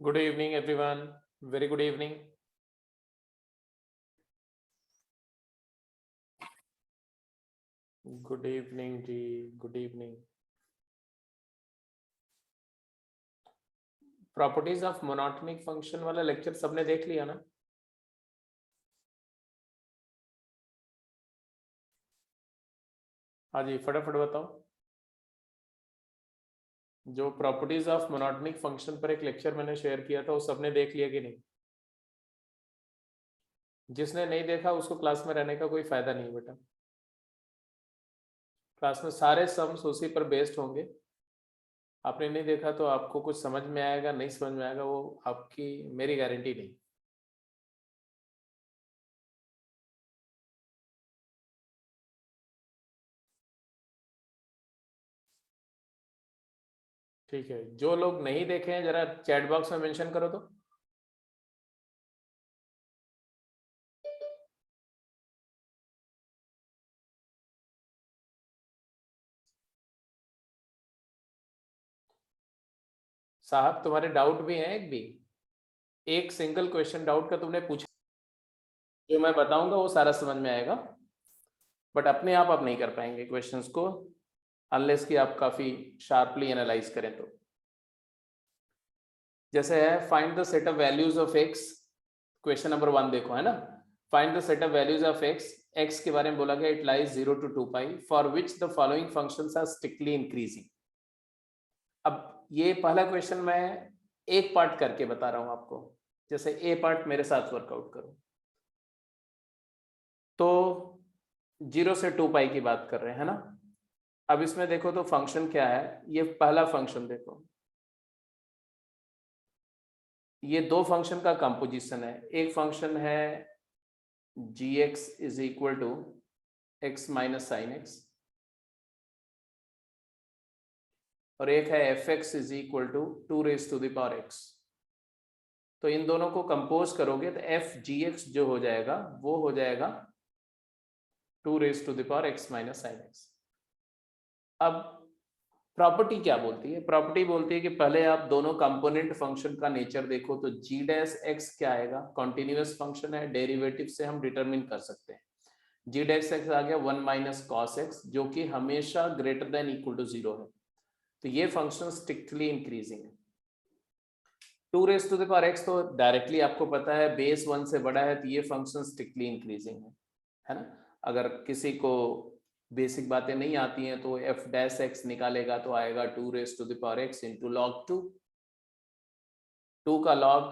Good evening, everyone. Very good evening. Good evening, जी. Good evening. Properties of monotonic function वाला lecture सबने देख लिया ना? हाँ जी, फटाफट बताओ. जो प्रॉपर्टीज ऑफ मोनोटोनिक फंक्शन पर एक लेक्चर मैंने शेयर किया था वो सबने देख लिया कि नहीं? जिसने नहीं देखा उसको क्लास में रहने का कोई फायदा नहीं बेटा. क्लास में सारे सम्स उसी पर बेस्ड होंगे. आपने नहीं देखा तो आपको कुछ समझ में आएगा, नहीं समझ में आएगा, वो आपकी मेरी गारंटी नहीं. ठीक है, जो लोग नहीं देखे हैं जरा चैट बॉक्स में मेंशन करो तो. साहब तुम्हारे डाउट भी हैं? एक सिंगल क्वेश्चन डाउट का तुमने पूछा, जो मैं बताऊंगा वो सारा समझ में आएगा, बट अपने आप नहीं कर पाएंगे क्वेश्चंस को अनलेस कि आप काफी शार्पली एनालाइज करें. तो जैसे है find the set of values of x. Question number 1 देखो, है ना. Find the set of values of x. X के बारे में बोला गया, it lies 0 to 2 pi for which the following functions are strictly increasing. अब ये पहला क्वेश्चन मैं एक पार्ट करके बता रहा हूं आपको. जैसे ए पार्ट मेरे साथ वर्कआउट करो. तो 0 से 2 पाई की बात कर रहे हैं, है ना. अब इसमें देखो तो फंक्शन क्या है. ये पहला फंक्शन देखो, ये दो फंक्शन का कंपोजिशन है. एक फंक्शन है gx is equal to x minus sine x, और एक है fx is equal to 2 raise to the power x. तो इन दोनों को कंपोज करोगे तो f gx जो हो जाएगा वो हो जाएगा 2 raise to the power x minus sine x. अब प्रॉपर्टी क्या बोलती है? प्रॉपर्टी बोलती है कि पहले आप दोनों कंपोनेंट फंक्शन का नेचर देखो. तो जी डैश एक्स क्या आएगा? कॉन्टिन्यूअस फंक्शन है, डेरिवेटिव से हम डिटरमिन कर सकते हैं. जी डैश एक्स आ गया 1 माइनस कॉस एक्स, जो कि हमेशा ग्रेटर देन इक्वल टू 0 है. तो ये फंक्शन स्ट्रिक्टली इंक्रीजिंग है. 2 raise to the power x तो डायरेक्टली आपको पता है बेस 1 से बड़ा है, तो ये फंक्शन स्ट्रिक्टली इंक्रीजिंग है ना. अगर किसी को बेसिक बातें नहीं आती हैं तो एफ डैश एक्स निकालेगा तो आएगा 2 raise to the power x into log 2. 2 का लॉग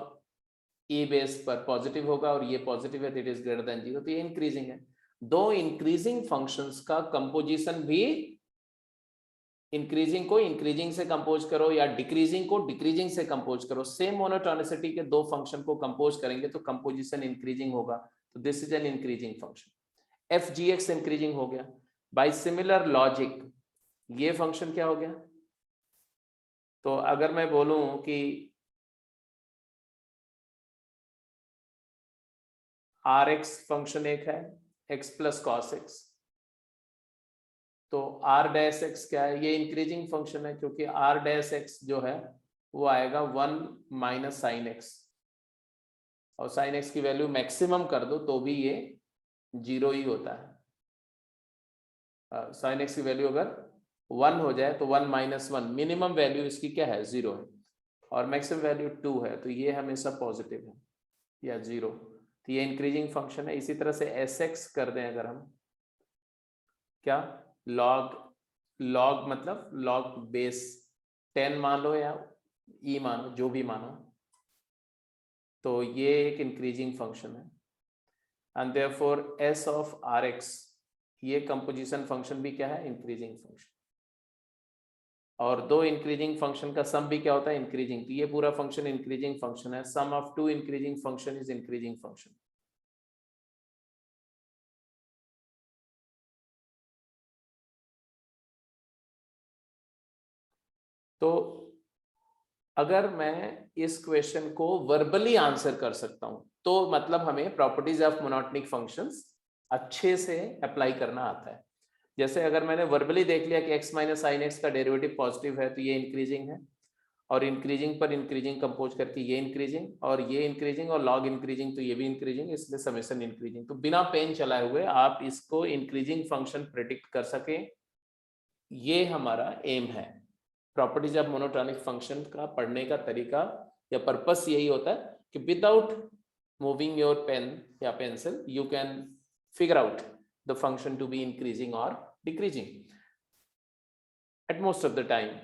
ए बेस पर पॉजिटिव होगा और ये पॉजिटिव है, इट इज ग्रेटर देन 0. तो ये इंक्रीजिंग है. दो इंक्रीजिंग फंक्शंस का कंपोजिशन भी, इंक्रीजिंग को इंक्रीजिंग से कंपोज करो या डिक्रीजिंग को डिक्रीजिंग से कंपोज करो, सेम मोनोटोनिसिटी के दो फंक्शन को कंपोज करेंगे तो कंपोजिशन इंक्रीजिंग होगा. तो this is an increasing function. F G x increasing हो गया. बाय सिमिलर लॉजिक ये फंक्शन क्या हो गया? तो अगर मैं बोलूं कि आर एक्स फंक्शन एक है एक्स प्लस कॉस एक्स, तो आर डैश एक्स क्या है? ये इंक्रीजिंग फंक्शन है क्योंकि आर डैश एक्स जो है वो आएगा 1 माइनस साइन एक्स, और साइन एक्स की वैल्यू मैक्सिमम कर दो तो भी ये 0 ही होता है. साइन एक्स की वैल्यू अगर 1 हो जाए तो 1 माइनस 1, मिनिमम वैल्यू इसकी क्या है? 0 है, और मैक्सिमम वैल्यू 2 है, तो ये हमेशा पॉजिटिव है या 0. तो ये इंक्रीजिंग फंक्शन है. इसी तरह से एस एक्स कर दें अगर हम, क्या लॉग मतलब लॉग बेस 10 मान लो या ई मानो, जो भी मानो, तो ये एक इंक्रीजिंग फंक्शन है. And therefore s of r x, ये कंपोजिशन फंक्शन भी क्या है? Increasing function. और दो इंक्रीजिंग फंक्शन का सम भी क्या होता है? इंक्रीजिंग. तो ये पूरा फंक्शन इंक्रीजिंग फंक्शन है. Sum of two increasing function is increasing function. तो अगर मैं इस क्वेश्चन को वर्बली आंसर कर सकता हूं तो मतलब हमें प्रॉपर्टीज ऑफ मोनोटोनिक फंक्शंस अच्छे से अप्लाई करना आता है. जैसे अगर मैंने वर्बली देख लिया कि x माइनस साइन एक्स का डेरिवेटिव पॉजिटिव है तो ये इंक्रीजिंग है, और इंक्रीजिंग पर इंक्रीजिंग कंपोज करके ये इंक्रीजिंग और ये इंक्रीजिंग और लॉग इंक्रीजिंग तो ये भी इंक्रीजिंग, इसलिए समेशन इंक्रीजिंग। तो बिना पेन चलाए हुए आप इसको इंक्रीजिंग फंक्शन प्रेडिक्ट कर सके, ये हमारा एम है। प्रॉपर्टीज ऑफ मोनोटॉनिक फंक्शन का पढ़ने का तरीका या पर्पस यही होता है कि विदाउट मूविंग योर पेन या pencil you can figure out the function to be increasing और decreasing at most of the time,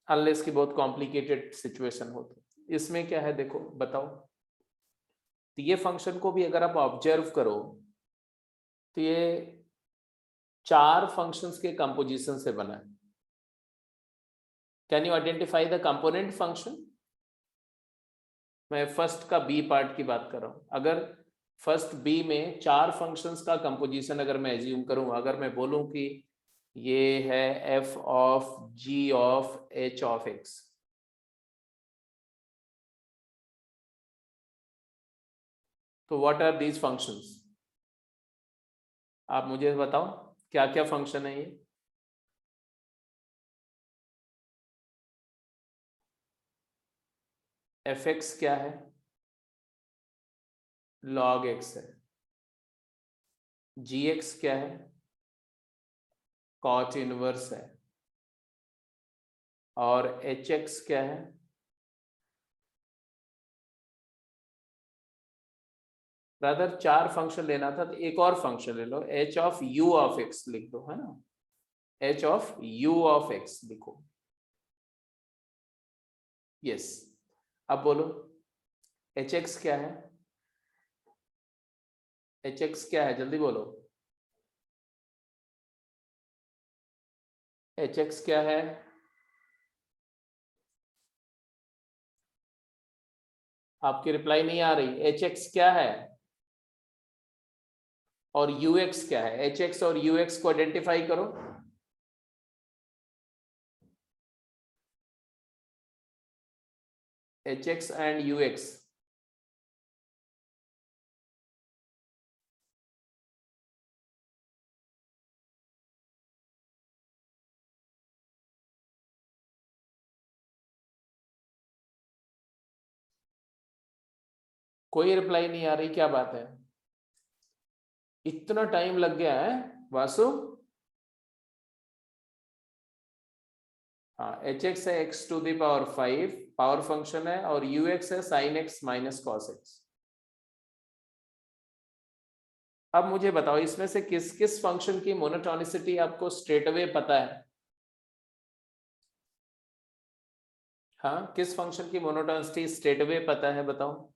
unless की बहुत कॉम्प्लिकेटेड सिचुएशन हो। तो इसमें क्या है देखो बताओ, तो ये फंक्शन को भी अगर आप ऑब्जर्व करो तो ये 4 फंक्शंस के कंपोजिशन से बना है। Can you identify the component function? मैं फर्स्ट का बी पार्ट की बात कर रहा हूं। अगर फर्स्ट बी में 4 फंक्शंस का कंपोजिशन अगर मैं एज्यूम करूं, अगर मैं बोलूं कि ये है f of g of h of x, तो व्हाट आर दीज फंक्शंस? आप मुझे बताओ क्या क्या फंक्शन है ये? fx क्या है? log x है। gx क्या है? cot इनवर्स है। और hx क्या है? ब्रदर 4 फंक्शन लेना था तो एक और फंक्शन ले लो, h of u of x लिख दो, है ना? h of u of x लिखो। यस, अब बोलो hx क्या है? hx क्या है जल्दी बोलो। hx क्या है? आपकी रिप्लाई नहीं आ रही। hx क्या है और ux क्या है? hx और ux को आइडेंटिफाई करो। hx एंड ux, कोई रिप्लाई नहीं आ रही, क्या बात है? इतना टाइम लग गया है वासु? हाँ, hx है x to the power 5 power function है और ux है sin x minus cos x। अब मुझे बताओ इसमें से किस किस फंक्शन की मोनोटोनिसिटी आपको स्ट्रेट अवे पता है? हाँ, किस फंक्शन की मोनोटोनिसिटी स्ट्रेट अवे पता है बताओ?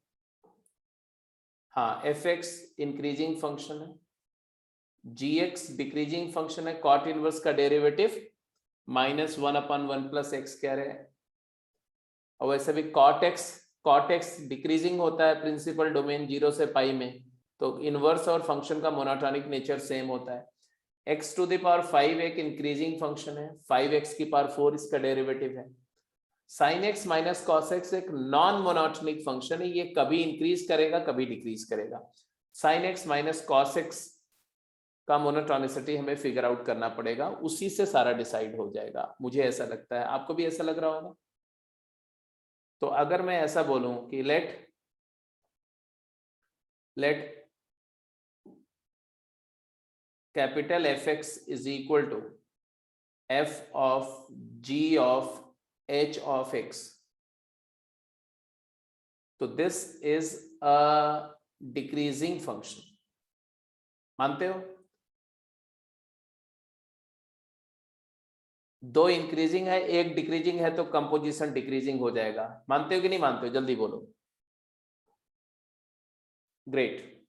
हाँ, fx इंक्रीजिंग फंक्शन है, gx डिक्रीजिंग फंक्शन है, cot इनवर्स का डेरिवेटिव -1/1 प्लस एक्स कह रहे हैं। और वैसे भी cot x डिक्रीजिंग होता है प्रिंसिपल डोमेन 0 से पाई में, तो इनवर्स और फंक्शन का मोनोटोनिक नेचर सेम होता है। x टू द पावर 5 एक इंक्रीजिंग फंक्शन है, 5x की पावर 4 इसका डेरिवेटिव है। sin x minus cos x एक नॉन मोनोटोनिक फंक्शन है, ये कभी इंक्रीज करेगा कभी डिक्रीज करेगा। sin x minus cos x का मोनोटोनिसिटी हमें फिगर आउट करना पड़ेगा, उसी से सारा डिसाइड हो जाएगा, मुझे ऐसा लगता है। आपको भी ऐसा लग रहा होगा? तो अगर मैं ऐसा बोलूं कि let capital fx is equal to f of g of h of x, तो this is a decreasing function, मानते हो? 2 इंक्रीजिंग है, 1 डिक्रीजिंग है, तो कंपोजिशन डिक्रीजिंग हो जाएगा। मानते हो कि नहीं मानते हो? जल्दी बोलो। ग्रेट।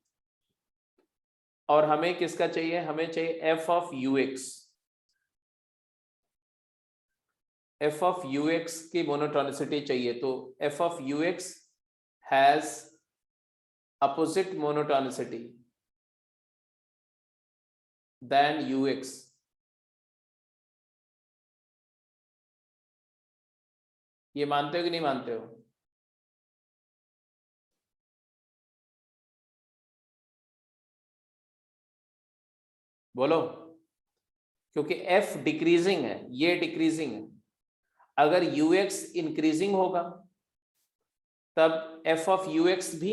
और हमें किसका चाहिए? हमें चाहिए f of ux। f of ux की मोनोटोनिसिटी चाहिए, तो f of ux has opposite monotonicity than ux। ये मानते हो कि नहीं मानते हो? बोलो। क्योंकि f डिक्रीजिंग है, ये डिक्रीजिंग है, अगर ux इंक्रीजिंग होगा तब f ऑफ ux भी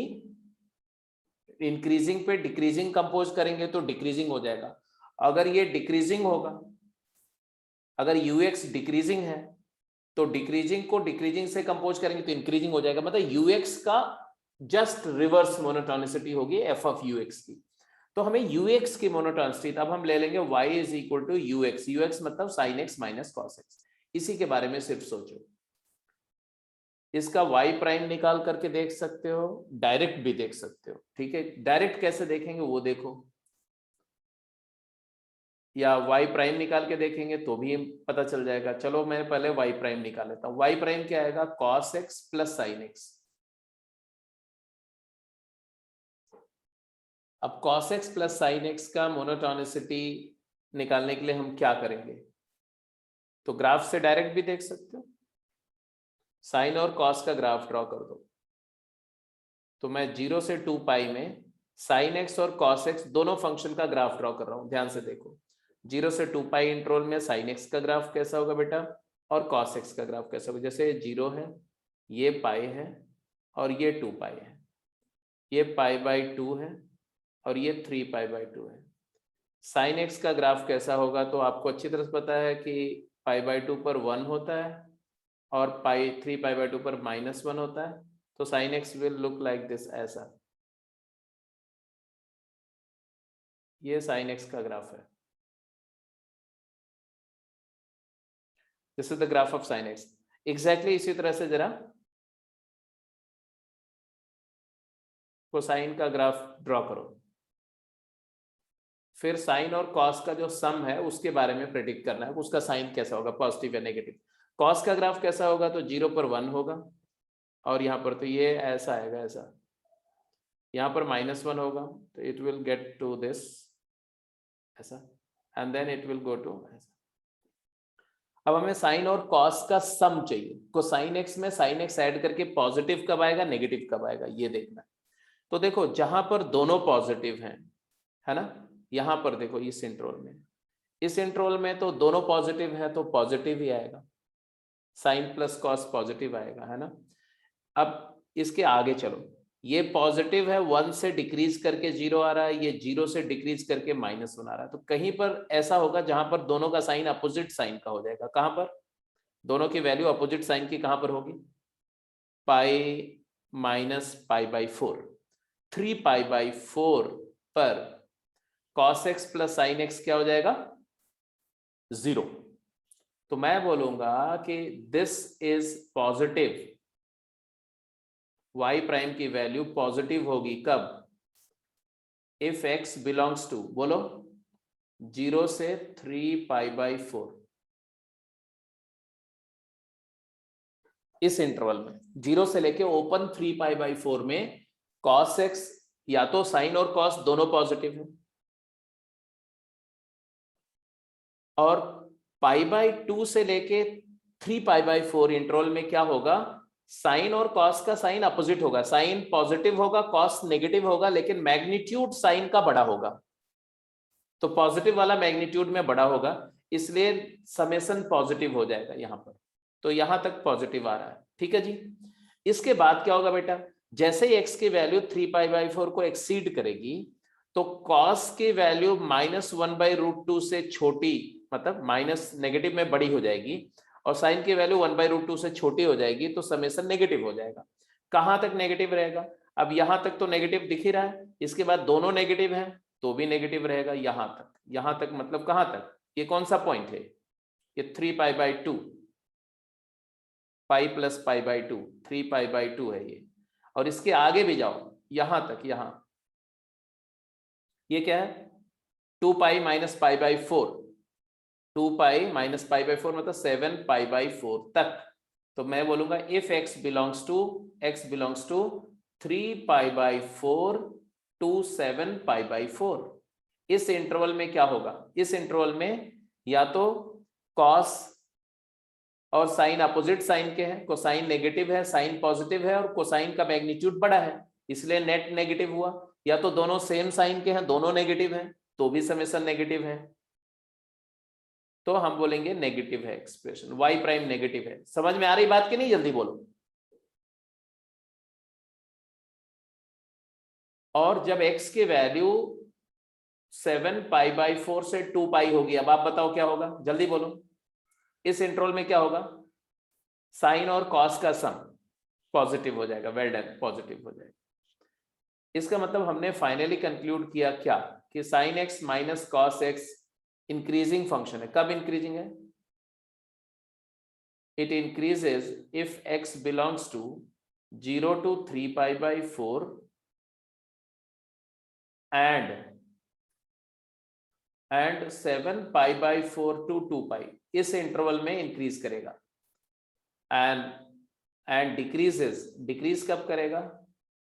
इंक्रीजिंग पे डिक्रीजिंग कंपोज करेंगे तो डिक्रीजिंग हो जाएगा। अगर ये डिक्रीजिंग होगा, अगर ux डिक्रीजिंग है तो डिक्रीजिंग को डिक्रीजिंग से कंपोज करेंगे तो इंक्रीजिंग हो जाएगा। मतलब ux का जस्ट रिवर्स मोनोटोनिसिटी होगी f ऑफ ux की। तो हमें ux की मोनोटोनिसिटी अब हम ले लेंगे y is equal to ux। ux मतलब sine x minus cos x। इसी के बारे में सिर्फ सोचो। इसका y प्राइम निकाल करके देख सकते हो, डायरेक्ट भी देख सकते हो। ठीक है, डायरेक्ट कैसे देखेंगे वो देखो, या y प्राइम निकाल के देखेंगे तो भी पता चल जाएगा। चलो मैं पहले y प्राइम निकाल लेता हूं। y प्राइम क्या आएगा? cos x plus sign x। अब cos x plus sign x का मोनोटोनिसिटी निकालने के लिए हम क्या करेंगे? तो ग्राफ से डायरेक्ट भी देख सकते हो। साइन और कॉस का ग्राफ ड्रॉ कर दो। तो मैं 0 से 2 पाई में साइन एक्स और कॉस एक्स दोनों फंक्शन का ग्राफ ड्रॉ कर रहा हूं। ध्यान से देखो, 0 से 2 पाई इंटरवल में साइन एक्स का ग्राफ कैसा होगा बेटा, और कॉस एक्स का ग्राफ कैसा होगा। जैसे 0 है, ये पाई है और ये 2 पाई है, ये पाई बाई 2 है और ये 3 पाई बाई 2 है। साइन एक्स का ग्राफ कैसा होगा तो आपको अच्छी तरह से पता है कि पाई बाई 2 पर 1 होता है और 3 पाई बाई 2 पर -1 होता है। तो sine x will look like this, ऐसा। ये साइन एक्स का ग्राफ है। This is the graph of sine x. Exactly इसी तरह से जरा कोसाइन का ग्राफ ड्रॉ करो। फिर साइन और कॉस का जो सम है उसके बारे में प्रेडिक्ट करना है, उसका साइन कैसा होगा, पॉजिटिव या नेगेटिव। कॉस का ग्राफ कैसा होगा तो 0 पर 1 होगा और यहाँ पर तो ये ऐसा आएगा, ऐसा। यहाँ पर -1 होगा तो it will get to this, ऐसा, and then it will go to ऐसा। अब हमें साइन और कॉस का सम चाहिए। कोसाइन एक्स में साइन एक्स ऐड करके पॉजिटिव कब आएगा, नेगेटिव कब आएगा, ये देखना है। तो देखो जहां पर दोनों पॉजिटिव हैं, है ना, यहां पर देखो इस इंटरवल में, इस इंटरवल में तो दोनों पॉजिटिव है तो पॉजिटिव ही आएगा, साइन प्लस कॉस पॉजिटिव आएगा, है ना। अब इसके आगे चलो, ये पॉजिटिव है, 1 से डिक्रीज करके 0 आ रहा है, ये 0 से डिक्रीज करके -1 आ रहा है। तो कहीं पर ऐसा होगा जहां पर दोनों का साइन अपोजिट साइन का हो जाएगा। कहां पर? दोनों की वैल्यू अपोजिट साइन की कहां पर होगी? Pi minus pi by 4। 3 pi by 4 पर cos x plus sine x क्या हो जाएगा? 0। तो मैं बोलूंगा कि this is positive, y prime की वैल्यू पॉजिटिव होगी कब? इफ x बिलोंग्स टू, बोलो, 0 से 3 पाई बाई 4। इस इंटरवल में 0 से लेके ओपन 3 पाई बाई 4 में cos x या तो साइन और कॉस दोनों पॉजिटिव है, और पाई बाई 2 से लेके 3 पाई बाई 4 इंटरवल में क्या होगा? साइन और कॉस का साइन अपोजिट होगा, साइन पॉजिटिव होगा, कॉस नेगेटिव होगा, लेकिन मैग्नीट्यूड साइन का बड़ा होगा। तो पॉजिटिव वाला मैग्नीट्यूड में बड़ा होगा, इसलिए समेशन पॉजिटिव हो जाएगा यहां पर। तो यहां तक पॉजिटिव आ रहा है, ठीक है जी। इसके बाद क्या होगा बेटा? जैसे ही x की वैल्यू 3 पाई बाई 4 को एक्सीड करेगी तो cos की वैल्यू -1/√2 से छोटी, मतलब माइनस नेगेटिव में बड़ी हो जाएगी, और साइन की वैल्यू 1/√2 से छोटी हो जाएगी, तो समेशन नेगेटिव हो जाएगा। कहां तक नेगेटिव रहेगा? अब यहां तक तो नेगेटिव दिख ही रहा है, इसके बाद दोनों नेगेटिव हैं तो भी नेगेटिव रहेगा यहां तक। यहां तक मतलब कहां तक? ये कौन सा पॉइंट है? ये 3 pi by 2, pi plus pi by 2, 3 pi by 2 है ये। और इसके आगे भी जाओ यहां तक, यहां ये क्या है? 2 pi minus pi by 4, 2 pi minus pi by 4 मतलब 7 पाई बाई 4 तक। तो मैं बोलूंगा if x belongs to 3 pi by 4 to 7 pi by 4, इस इंटरवल में क्या होगा? इस इंटरवल में या तो cos और साइन अपोजिट साइन के हैं, कोसाइन नेगेटिव है, साइन पॉजिटिव है, और कोसाइन का मैग्नीट्यूड बड़ा है इसलिए नेट नेगेटिव हुआ, या तो दोनों सेम साइन के हैं, दोनों नेगेटिव हैं तो भी समेशन नेगेटिव है। तो हम बोलेंगे नेगेटिव है एक्सप्रेशन, वाई प्राइम नेगेटिव है। समझ में आ रही बात की नहीं? जल्दी बोलो। और जब x की वैल्यू 7π/4 से 2π होगी, अब आप बताओ क्या होगा, जल्दी बोलो। इस इंटरवल में क्या होगा? साइन और कॉस का सम पॉजिटिव हो जाएगा। वेल डन, पॉजिटिव हो जाएगा। इसका मतलब हमने फाइनली कंक्लूड किया क्या, कि sine x minus cos x increasing function है। कब इंक्रीजिंग है? It increases if x belongs to 0 to 3π/4 and 7π/4 to 2π, इस इंटरवल में इंक्रीज करेगा। एंड डिक्रीज कब करेगा?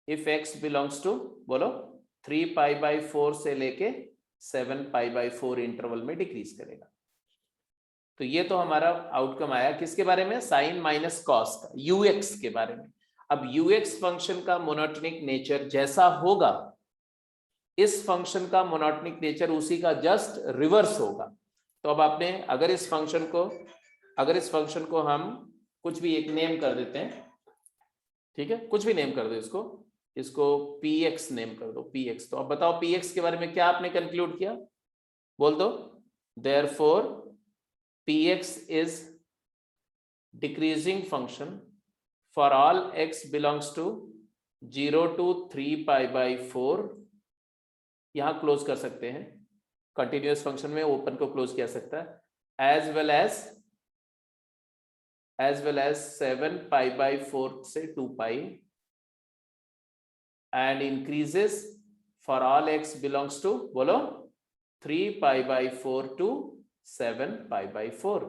इफ x बिलोंग्स टू, बोलो, 3π/4 से लेके 7π/4 इंटरवल में डिक्रीज करेगा। तो ये तो हमारा आउटकम आया किसके बारे में? साइन माइनस कॉस का, ux के बारे में। अब ux फंक्शन का मोनोटोनिक नेचर जैसा होगा, इस फंक्शन का मोनोटोनिक नेचर उसी का जस्ट रिवर्स होगा। तो अब आपने अगर इस फंक्शन को हम कुछ भी एक नेम कर देते हैं, ठीक है, कुछ भी नेम कर दो इसको px नेम कर दो, px। तो अब बताओ px के बारे में क्या आपने कंक्लूड किया, बोल दो। Therefore px is decreasing function for all x belongs to 0 to 3π/4। यहां क्लोज कर सकते हैं, कंटिन्यूअस फंक्शन में ओपन को क्लोज किया सकता है, एज वेल एज 7π/4 से 2π, and increases for all x belongs to, बोलो, 3π/4 to 7π/4।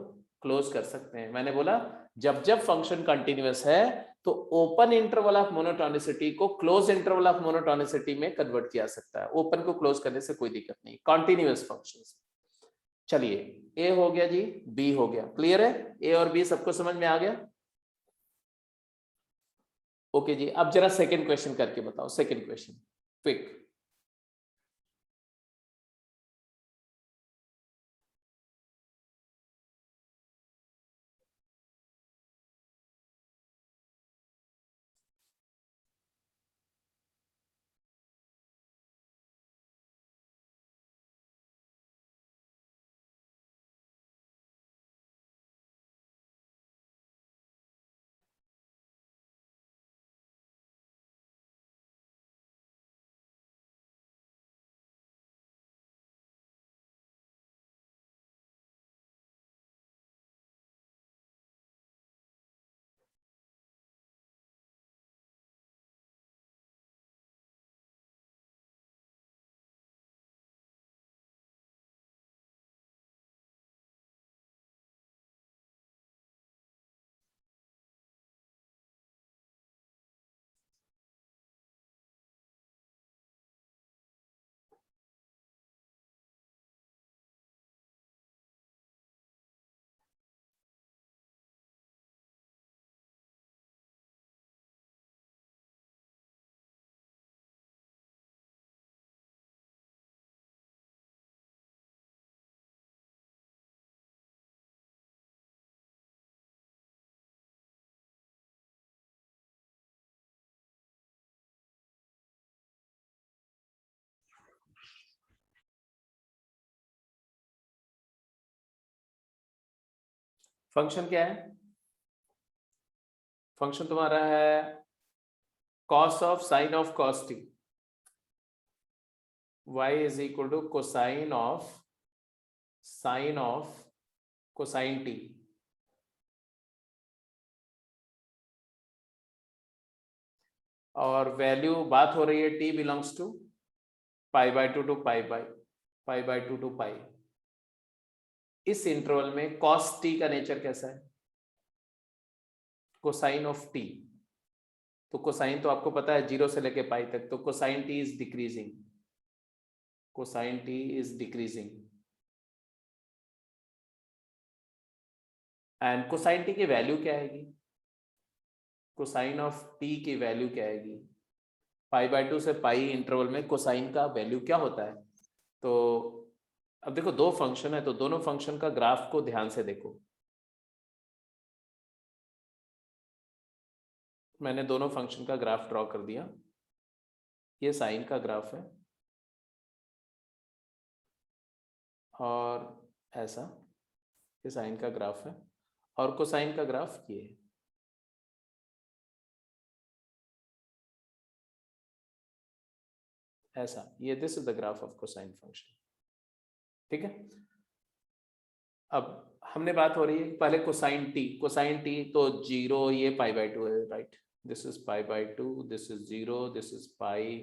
क्लोज कर सकते हैं। मैंने बोला जब फंक्शन कंटिन्यूअस है तो ओपन इंटरवल ऑफ मोनोटोनिसिटी को क्लोज इंटरवल ऑफ मोनोटोनिसिटी में कन्वर्ट किया सकता है। ओपन को क्लोज करने से कोई दिक्कत नहीं, कॉन्टिन्यूअस फंक्शंस। चलिए, ए हो गया जी, बी हो गया। क्लियर है? ए और बी सबको समझ में आ गया? ओके जी, अब जरा सेकंड क्वेश्चन करके बताओ। Second question quick. फंक्शन क्या है? फंक्शन तुम्हारा है cos of sine of cos t, y is equal to cosine of sine of cosine t। और वैल्यू बात हो रही है t belongs to π/2 to π/2 to π। इस इंटरवल में cos t का नेचर कैसा है? Cosine of t। तो कोसाइन तो आपको पता है 0 से लेके पाई तक, तो cosine t is decreasing, cosine t is decreasing. And cosine t की वैल्यू क्या आएगी? कोसाइन ऑफ t की वैल्यू क्या आएगी? π/2 से पाई इंटरवल में कोसाइन का वैल्यू क्या होता है? तो अब देखो दो फंक्शन है तो दोनों फंक्शन का ग्राफ को ध्यान से देखो। मैंने दोनों फंक्शन का ग्राफ ड्रॉ कर दिया। ये साइन का ग्राफ है और ऐसा ये साइन का ग्राफ है और कोसाइन का ग्राफ ये है। ऐसा ये this is the graph of cosine function. ठीक है, अब हमने बात हो रही है पहले कोसाइन टी तो 0 ये π/2 है, right. This is π/2, this is 0, this is pi,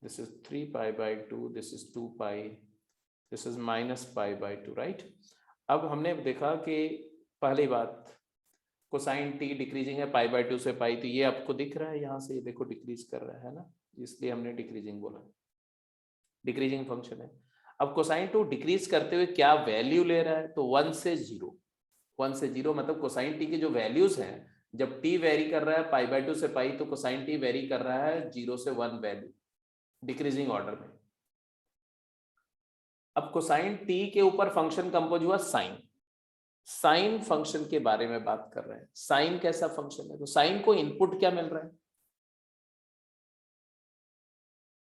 this is 3 π/2, this is 2 pi, this is -π/2, right. अब हमने देखा कि पहली बात कोसाइन टी डिक्रीजिंग है π/2 से पाई, तो ये आपको दिख रहा है यहाँ से, ये देखो डिक्रीज कर रहा है ना, इसलिए हमने डिक्रीजिंग बोला, डिक्रीजिंग फंक्शन है। अब कोसाइन टू डिक्रीज करते हुए क्या वैल्यू ले रहा है, तो 1 से 0, 1 से 0 मतलब कोसाइन टी की जो वैल्यूज हैं, जब टी वेरी कर रहा है π/2 से पाई तो कोसाइन टी वेरी कर रहा है 0 से 1 वैल्यू, डिक्रीजिंग ऑर्डर में। अब कोसाइन टी के ऊपर फंक्शन कंपोज हुआ साइन, साइन फंक्शन के बारे में बात कर रहे हैं। साइन कैसा फंक्शन है, तो साइन को इनपुट क्या मिल रहा है,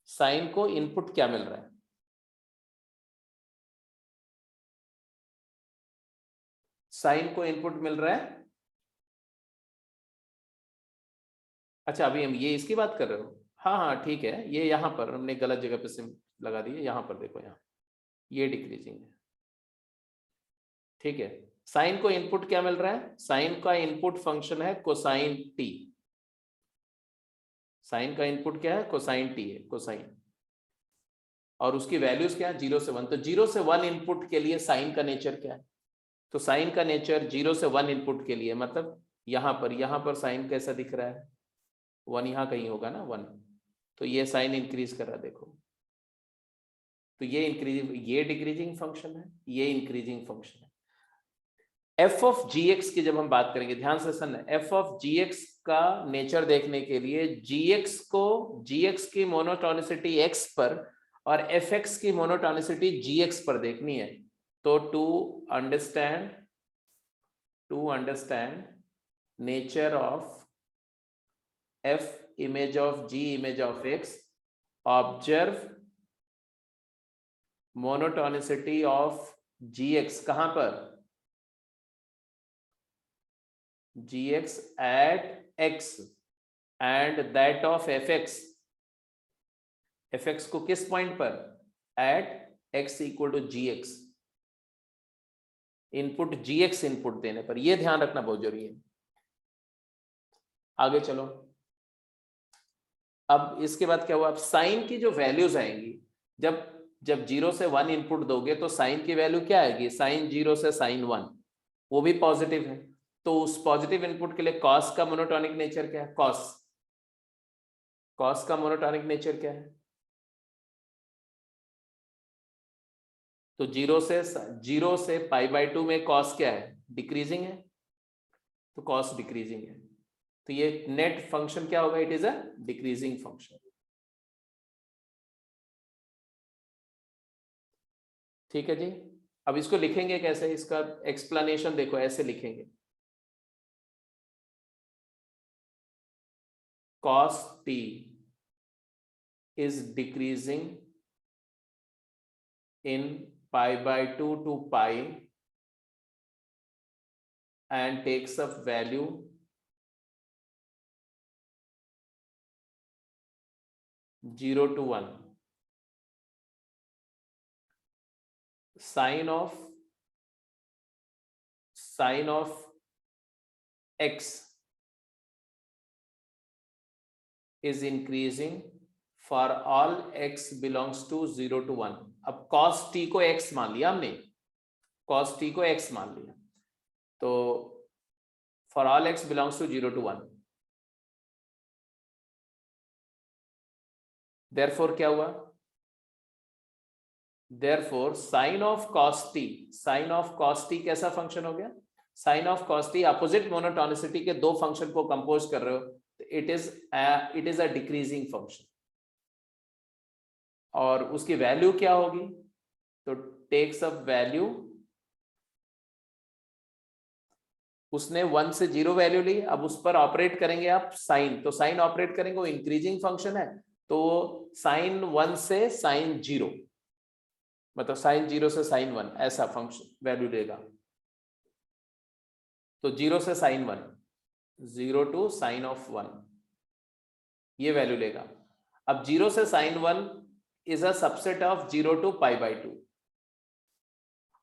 साइन को इनपुट क्या मिल रहा है, साइन को इनपुट मिल रहा है, अच्छा अभी हम ये इसकी बात कर रहे हो, हाँ हाँ ठीक है, ये यहाँ पर हमने गलत जगह पे सिम लगा दी है, यहाँ पर देखो, यहाँ ये डिक्रीजिंग है, ठीक है। साइन को इनपुट क्या मिल रहा है, साइन का इनपुट फंक्शन है कोसाइन टी, साइन का इनपुट क्या है, कोसाइन टी है, कोसाइन, और उसकी वैल्यूज क्या है 0 से 1, तो 0 से 1 इनपुट के लिए साइन का नेचर क्या है, तो साइन का नेचर 0 से 1 इनपुट के लिए मतलब यहाँ पर साइन कैसा दिख रहा है, 1 यहाँ कहीं होगा ना, 1, तो ये साइन इंक्रीज कर रहा है, देखो, तो ये इंक्रीज, ये डिक्रीजिंग फंक्शन है, ये इंक्रीजिंग फंक्शन है। एफ ऑफ जी एक्स की जब हम बात करेंगे, ध्यान से सुनना, एफ ऑफ जी एक्स का नेचर देखने के लिए जी एक्स को, जी एक्स की मोनोटोनिसिटी एक्स पर और एफ एक्स की मोनोटोनिसिटी जी एक्स पर देखनी है। तो to understand nature of f image of g image of x, observe monotonicity of gx, कहां पर, gx at x and that of fx, fx को किस पॉइंट पर, at x equal to gx, input gx input देने पर, यह ध्यान रखना बहुत जरूरी है। आगे चलो, अब इसके बाद क्या हुआ, अब साइन की जो वैल्यूज आएंगी, जब 0 से 1 इनपुट दोगे तो साइन की वैल्यू क्या आएगी, साइन 0 से साइन 1, वो भी पॉजिटिव है, तो उस पॉजिटिव इनपुट के लिए कॉस का मोनोटोनिक नेचर क्या है, कॉस का मोनोटोनिक नेचर क्या है, तो 0 से π/2 में कॉस क्या है, डिक्रीजिंग है, तो कॉस डिक्रीजिंग है, तो ये नेट फंक्शन क्या होगा, it is a decreasing function. ठीक है जी, अब इसको लिखेंगे कैसे, इसका एक्सप्लेनेशन देखो, ऐसे लिखेंगे, cos t is decreasing in π/2 to pi and takes up value 0 to 1. Sine of x is increasing for all x belongs to 0 to 1. अब cos t को x मान लिया हमने, cos t को x मान लिया, तो for all x belongs to 0 to 1, therefore क्या हुआ, therefore sin of cos t कैसा फंक्शन हो गया, sin of cos t opposite monotonicity के दो फंक्शन को कंपोज कर रहे हो, it is a decreasing function, और उसकी वैल्यू क्या होगी, तो टेक्स अ वैल्यू, उसने 1 से 0 वैल्यू ली, अब उस पर ऑपरेट करेंगे आप साइन, तो साइन ऑपरेट करेंगे, वो इंक्रीजिंग फंक्शन है, तो साइन 1 से साइन 0, मतलब साइन 0 से साइन 1 ऐसा फंक्शन वैल्यू देगा। तो 0 से साइन 1, 0 टू साइन ऑफ 1, ये वैल्यू लेगा। अब 0 से sine 1 is a subset of 0 to pi by 2,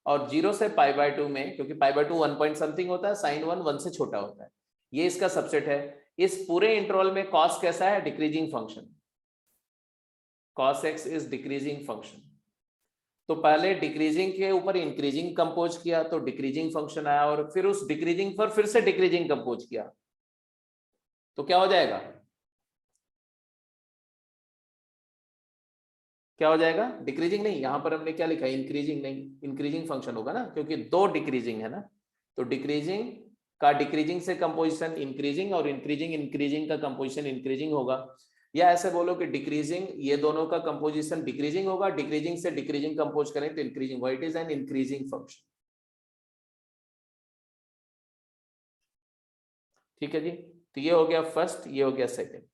और 0 से पाई बाई 2 में, क्योंकि पाई बाई 2 1 पॉइंट समथिंग होता है, साइन 1 1 से छोटा होता है, ये इसका सबसेट है। इस पूरे इंटरवल में कॉस कैसा है? Decreasing function, cos x is decreasing function. तो पहले डिक्रीजिंग के ऊपर इंक्रीजिंग कंपोज किया तो डिक्रीजिंग फंक्शन आया, और फिर उस डिक्रीजिंग पर फिर से डिक्रीजिंग कंपोज किया, तो क्या हो जाएगा? क्या हो जाएगा? डिक्रीजिंग नहीं, यहां पर हमने क्या लिखा है? इंक्रीजिंग नहीं, इंक्रीजिंग फंक्शन होगा ना, क्योंकि दो डिक्रीजिंग है ना, तो डिक्रीजिंग का डिक्रीजिंग से कंपोजिशन इंक्रीजिंग, और इंक्रीजिंग इंक्रीजिंग का कंपोजिशन इंक्रीजिंग होगा। या ऐसे बोलो कि डिक्रीजिंग, ये दोनों का कंपोजिशन डिक्रीजिंग होगा, डिक्रीजिंग से डिक्रीजिंग कंपोज करें तो increasing, it is an increasing function. ठीक है जी, तो ये हो गया फर्स्ट, ये हो गया सेकंड।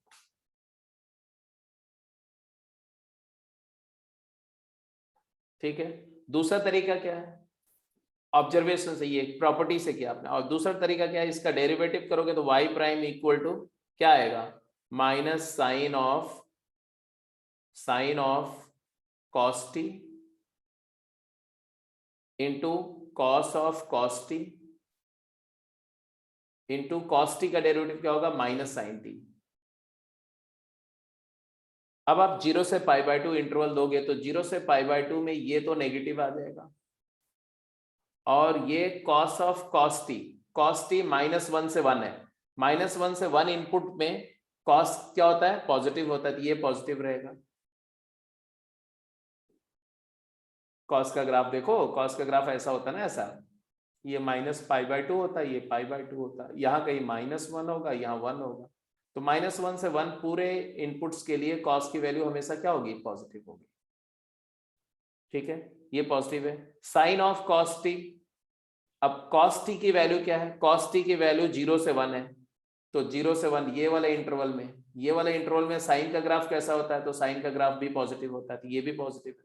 ठीक है, दूसरा तरीका क्या है? ऑब्जर्वेशन से, ये प्रॉपर्टी से किया आपने, और दूसरा तरीका क्या है? इसका डेरिवेटिव करोगे तो y प्राइम इक्वल टू क्या आएगा? Minus sine of cos T into cos of cos T into cos T का डेरिवेटिव क्या होगा? Minus sine T. अब आप 0 से पाई बाय 2 इंटरवल दोगे तो 0 से पाई बाय 2 में ये तो नेगेटिव आ जाएगा, और ये कॉस ऑफ कॉस टी -1 से 1 है, -1 से 1 इनपुट में कॉस क्या होता है? पॉजिटिव होता है, तो ये पॉजिटिव रहेगा। कॉस का ग्राफ देखो, कॉस का ग्राफ ऐसा होता है ना, ऐसा, ये -π/2 होता है, ये π/2 होता है, यहाँ कहीं -1 होगा, यहाँ 1 होगा, तो -1 से 1 पूरे इनपुट्स के लिए कॉस की वैल्यू हमेशा क्या होगी? पॉजिटिव होगी। ठीक है, ये पॉजिटिव है। साइन ऑफ कॉस टी, अब कॉस टी की वैल्यू क्या है? कॉस टी की वैल्यू 0 से 1 है, तो 0 से 1 ये वाले इंटरवल में, ये वाले इंटरवल में साइन का ग्राफ कैसा होता है? तो साइन का ग्राफ भी पॉजिटिव होता है, तो ये भी पॉजिटिव है।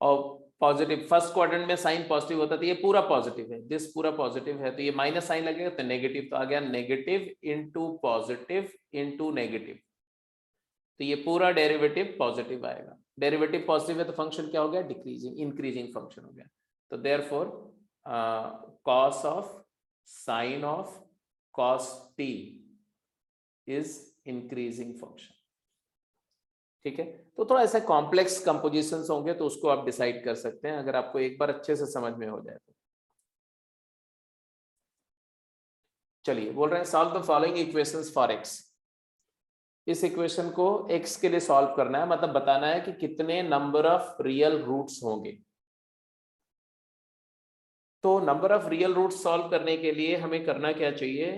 और पॉजिटिव फर्स्ट क्वाड्रेंट में साइन पॉजिटिव होता है, तो ये पूरा पॉजिटिव है, दिस पूरा पॉजिटिव है, तो ये माइनस साइन लगेगा तो नेगेटिव, तो आ गया negative into positive into negative, तो ये पूरा डेरिवेटिव पॉजिटिव आएगा। डेरिवेटिव पॉजिटिव है तो फंक्शन क्या हो गया? डिक्रीजिंग, इंक्रीजिंग फंक्शन हो गया। तो therefore cos of sine of cos T is increasing function. ठीक है, तो थोड़ा ऐसे कॉम्प्लेक्स कंपोजिशंस होंगे तो उसको आप डिसाइड कर सकते हैं, अगर आपको एक बार अच्छे से समझ में हो जाए तो। चलिए, बोल रहे हैं solve the following equations for x। इस इक्वेशन को x के लिए सॉल्व करना है, मतलब बताना है कि कितने नंबर ऑफ रियल रूट्स होंगे। तो number of real roots solve करने के लिए हमें करना क्या चाहिए?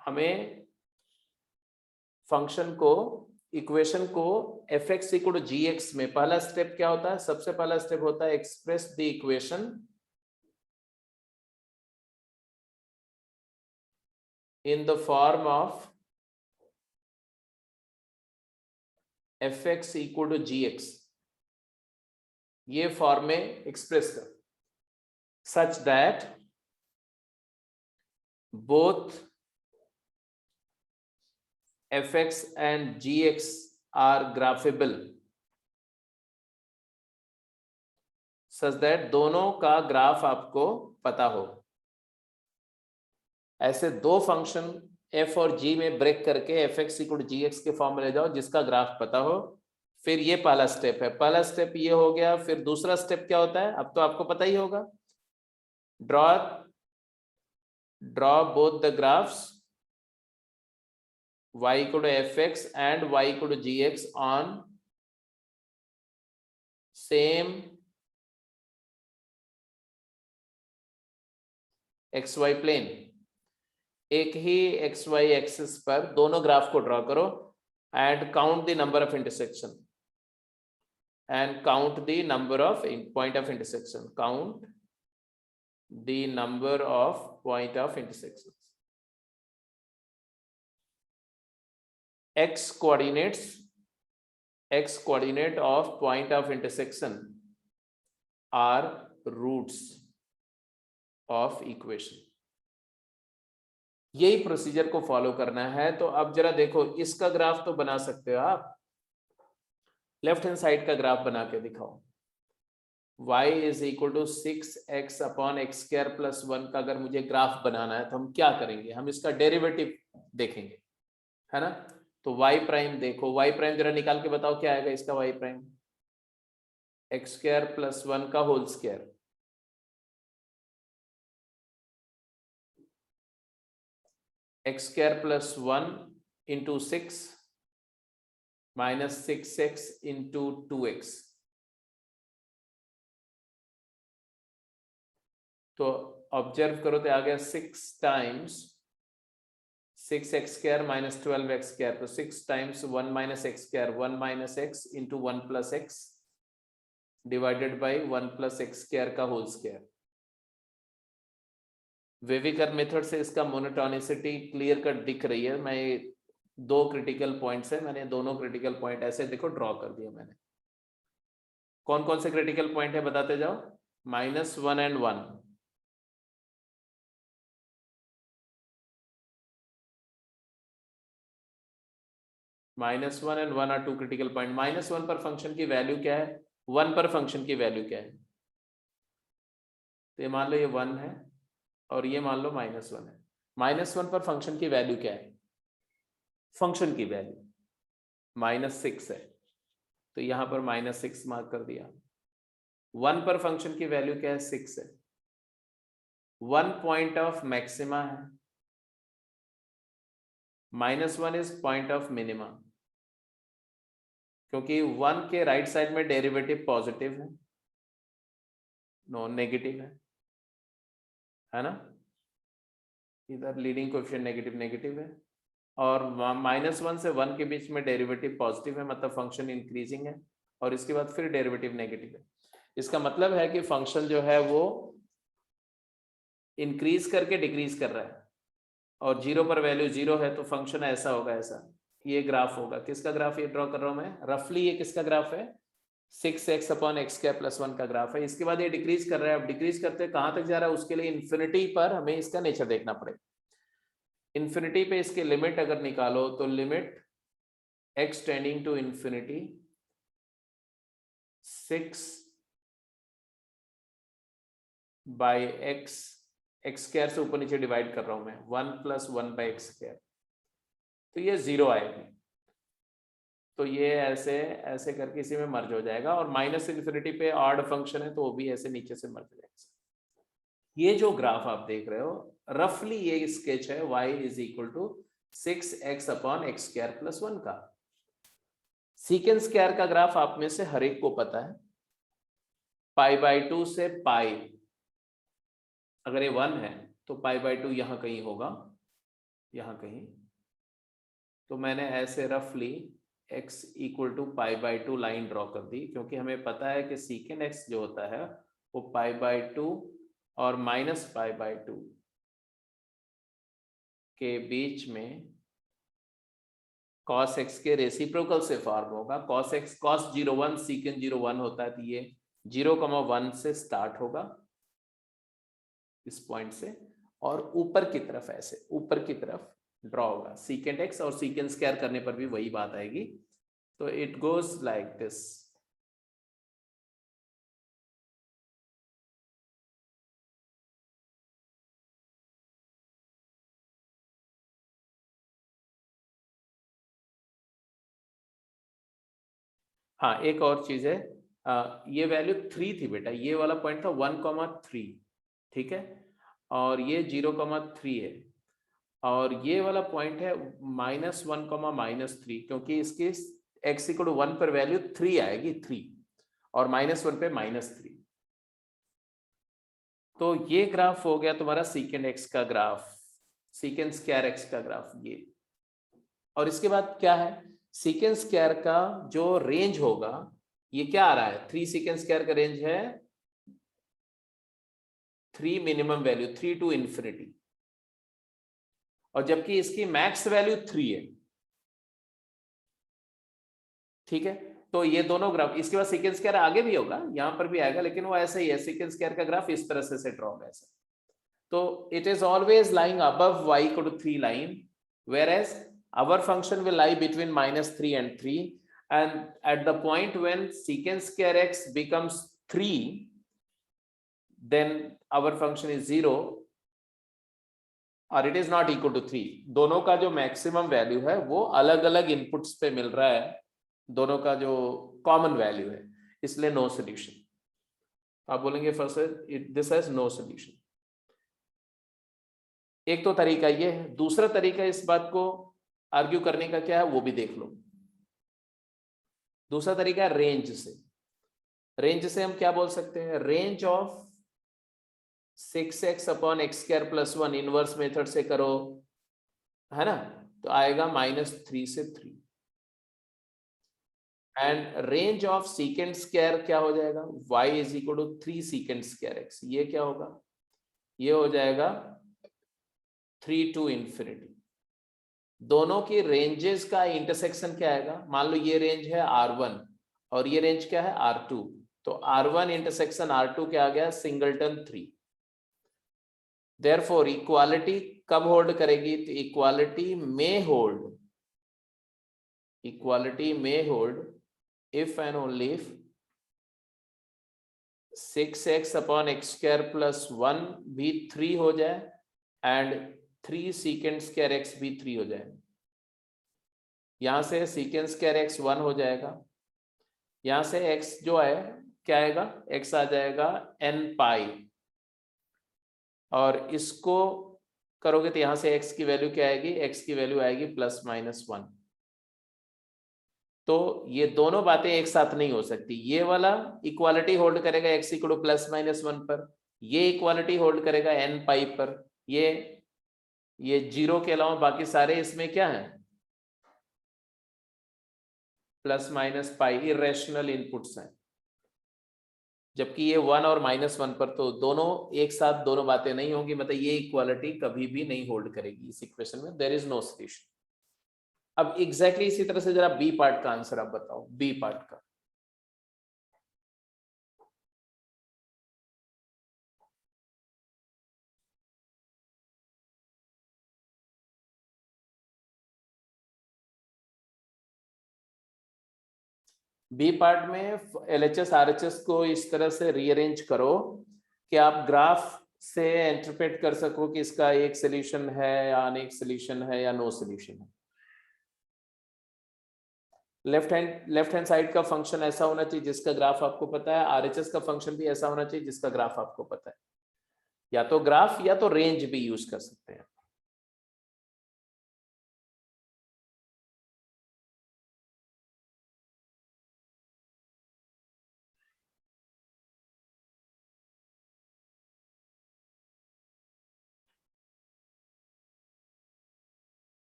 हमें फंक्शन को, इक्वेशन को f(x) = gx में पहला स्टेप क्या होता है? सबसे पहला स्टेप होता है express the equation in the form of f(x) = gx, ये फॉर्म में एक्सप्रेस कर, such that both f(x) and gx are graphable, such that दोनों का ग्राफ आपको पता हो। ऐसे दो फंक्शन f और g में ब्रेक करके f(x) = gx के फॉर्म में ले जाओ जिसका ग्राफ पता हो, फिर ये पहला स्टेप है। पहला स्टेप ये हो गया, फिर दूसरा स्टेप क्या होता है? अब तो आपको पता ही होगा, draw both the graphs y = f(x) and y = gx on same xy plane. एक ही xy एक्सिस पर दोनों ग्राफ को ड्रॉ करो and count the number of intersection. and count the number of point of intersection. Count the number of point of intersections. X coordinate of point of intersection are roots of equation. यही procedure को follow करना है। तो अब जरा देखो, इसका graph तो बना सकते हो आप, लेफ्ट हैंड साइड का ग्राफ बना के दिखाओ। y is equal to 6x upon X square plus 1 का अगर मुझे ग्राफ बनाना है तो हम क्या करेंगे? हम इसका डेरिवेटिव देखेंगे, है ना। तो y प्राइम देखो, y प्राइम जरा निकाल के बताओ क्या आएगा इसका y prime? X square plus 1 का whole square, X square plus 1 into 6 minus 6x into 2x। तो ऑब्जर्व करो तो आ गया 6 times 6x square minus 12x square. तो 6 times 1 minus x square, 1 minus x into 1 plus x divided by 1 plus x square का whole square. वेविकर method से इसका monotonicity clear cut दिख रही है। मैं दो क्रिटिकल पॉइंट्स है, मैंने दोनों क्रिटिकल पॉइंट ऐसे देखो ड्रॉ कर दिया मैंने। कौन कौन से क्रिटिकल पॉइंट है बताते जाओ। -1 and 1, -1 and 1 are two critical point. -1 पर फंक्शन की वैल्यू क्या है, 1 पर फंक्शन की वैल्यू क्या है? तो ये मान लो ये 1 है और ये मान लो -1 है। -1 पर फंक्शन की वैल्यू क्या है? फंक्शन की वैल्यू -6 है, तो यहां पर -6 मार्क कर दिया। 1 पर फंक्शन की वैल्यू क्या है? 6 है। 1 पॉइंट ऑफ मैक्सिमा है, -1 इज पॉइंट ऑफ मिनिमा, क्योंकि 1 के राइट साइड में डेरिवेटिव पॉजिटिव है, नो नेगेटिव है ना। इधर लीडिंग कोएफिशिएंट नेगेटिव है, और -1 से 1 के बीच में डेरिवेटिव पॉजिटिव है, मतलब फंक्शन इंक्रीजिंग है, और इसके बाद फिर डेरिवेटिव नेगेटिव है। इसका मतलब है कि फंक्शन जो है वो इंक्रीज करके डिक्रीज कर रहा है, और 0 पर वैल्यू 0 है, तो फंक्शन ऐसा होगा, ऐसा ये ग्राफ होगा। किसका ग्राफ ये ड्रॉ कर रहा हूं मैं? रफली ये किसका ग्राफ है? 6x upon X square plus 1 का ग्राफ है। इसके बाद ये डिक्रीज कर रहा है। अब डिक्रीज करते कहां तक जा रहा है? उसके लिए इन्फिनिटी पर हमें इसका नेचर देखना पड़ेगा। इन्फिनिटी पे इसके लिमिट अगर निकालो तो limit x tending to infinity 6 by X square से ऊपर नीचे डिवाइड कर रहा हूं मैं, 1 प्लस 1 बाई एक्स स्क्वायर, तो ये 0 आएगी। तो ये ऐसे करके इसी में मर्ज हो जाएगा, और माइनस इन्फिनिटी पे ऑड फंक्शन है तो वो भी ऐसे नीचे से मर्ज हो जाएगा। ये जो ग्राफ आप देख रहे हो रफली ये स्केच है y is equal to 6x upon X square plus 1 का। सीकेंड स्क्वायर का ग्राफ आप में से हर एक को पता है, π/2 से पाई, अगर ये 1 है तो π/2 यहां कहीं होगा, यहां कहीं। तो मैंने ऐसे रफली x equal to π/2 line draw कर दी, क्योंकि हमें पता है कि सीकेंड x जो होता है वो π/2 और -π/2 के बीच में cos x के रेसिप्रोकल से फॉर्म होगा। cos x cos 0,1 सीकेंड 0,1 होता है, तो ये 0,1 से स्टार्ट होगा इस पॉइंट से, और ऊपर की तरफ ऐसे ऊपर की तरफ ड्रॉ होगा सीकेंड x, और सीकेंड स्क्वायर करने पर भी वही बात आएगी। तो इट गोज लाइक दिस। हाँ, एक और चीज है, ये वैल्यू 3 थी बेटा, ये वाला पॉइंट था 1,3, ठीक है, और ये 0,3 है, और ये वाला पॉइंट है -1, -3, क्योंकि इसके x इक्वल टू 1 पर वैल्यू 3 आएगी, 3, और -1 पे -3। तो ये ग्राफ हो गया तुम्हारा सीकेंड x का ग्राफ, सीकेंड स्क्वायर x का ग्राफ ये। और इसके बाद क्या है? सीकेंड स्क्वायर का जो रेंज होगा ये क्या आ रहा है, 3 सीकेंड स्क्वायर का रेंज है 3 मिनिमम वैल्यू 3 टू इंफिनिटी, और जबकि इसकी मैक्स वैल्यू 3 है। ठीक है, तो ये दोनों ग्राफ, इसके बाद सीकेंड स्क्वायर आगे भी होगा, यहां पर भी आएगा, लेकिन वो ऐसा ही है, सीकेंड स्क्वायर का ग्राफ इस तरह से ड्रॉ होगा ऐसा। तो it is always lying above y equal to 3 line, whereas our function will lie between -3 and 3, and at the point when secant square x becomes 3, then our function is 0 और it is not equal to 3। दोनों का जो maximum value है वो अलग अलग inputs पे मिल रहा है, दोनों का जो कॉमन वैल्यू है, इसलिए नो सोल्यूशन। आप बोलेंगे first this has no solution. एक तो तरीका ये है, दूसरा तरीका इस बात को आर्ग्यू करने का क्या है वो भी देख लो। दूसरा तरीका है रेंज से। रेंज से हम क्या बोल सकते हैं, range of 6x upon X square plus 1 inverse method से करो, है ना, तो आएगा -3 से 3। And range of secant square क्या हो जाएगा, y is equal to 3 secant square x, ये क्या होगा, ये हो जाएगा 3 टू इंफिनिटी। दोनों की रेंजेस का इंटरसेक्शन क्या आएगा, मान लो ये रेंज है R1 और ये रेंज क्या है R2, तो R1 इंटरसेक्शन R2 क्या आ गया, सिंगलटन 3। देयरफॉर इक्वालिटी कब होल्ड करेगी, तो इक्वालिटी में hold if and only if 6x upon X square plus 1 भी 3 हो जाए एंड 3 सीकेंड स्क्वायर x भी 3 हो जाए। यहां से सीकेंड स्क्वायर x 1 हो जाएगा, यहां से x जो है क्या आएगा, x आ जाएगा n पाई, और इसको करोगे तो यहां से x की वैल्यू क्या आएगी, x की वैल्यू आएगी +-1। तो ये दोनों बातें एक साथ नहीं हो सकती, ये वाला इक्वालिटी होल्ड करेगा x इक्वल टू +-1 पर, ये इक्वालिटी होल्ड करेगा n पाई पर, ये 0 के अलावा बाकी सारे इसमें क्या है, +-पाई इरेशनल इनपुट्स हैं, जबकि ये 1 और -1 पर, तो दोनों एक साथ दोनों बातें नहीं होंगी, मतलब ये इक्वालिटी कभी भी नहीं होल्ड करेगी इस इक्वेशन में, देयर इज नो सोल्यूशन। अब एग्जैक्टली इसी तरह से जरा बी पार्ट का आंसर आप बताओ, बी पार्ट का। बी पार्ट में LHS RHS को इस तरह से रीअरेंज करो कि आप ग्राफ से इंटरप्रेट कर सको कि इसका एक सोल्यूशन है या अनेक सोल्यूशन है या नो सोल्यूशन है। लेफ्ट हैंड साइड का फंक्शन ऐसा होना चाहिए जिसका ग्राफ आपको पता है, RHS का फंक्शन भी ऐसा होना चाहिए जिसका ग्राफ आपको पता है, या तो ग्राफ या तो रेंज भी यूज कर सकते हैं।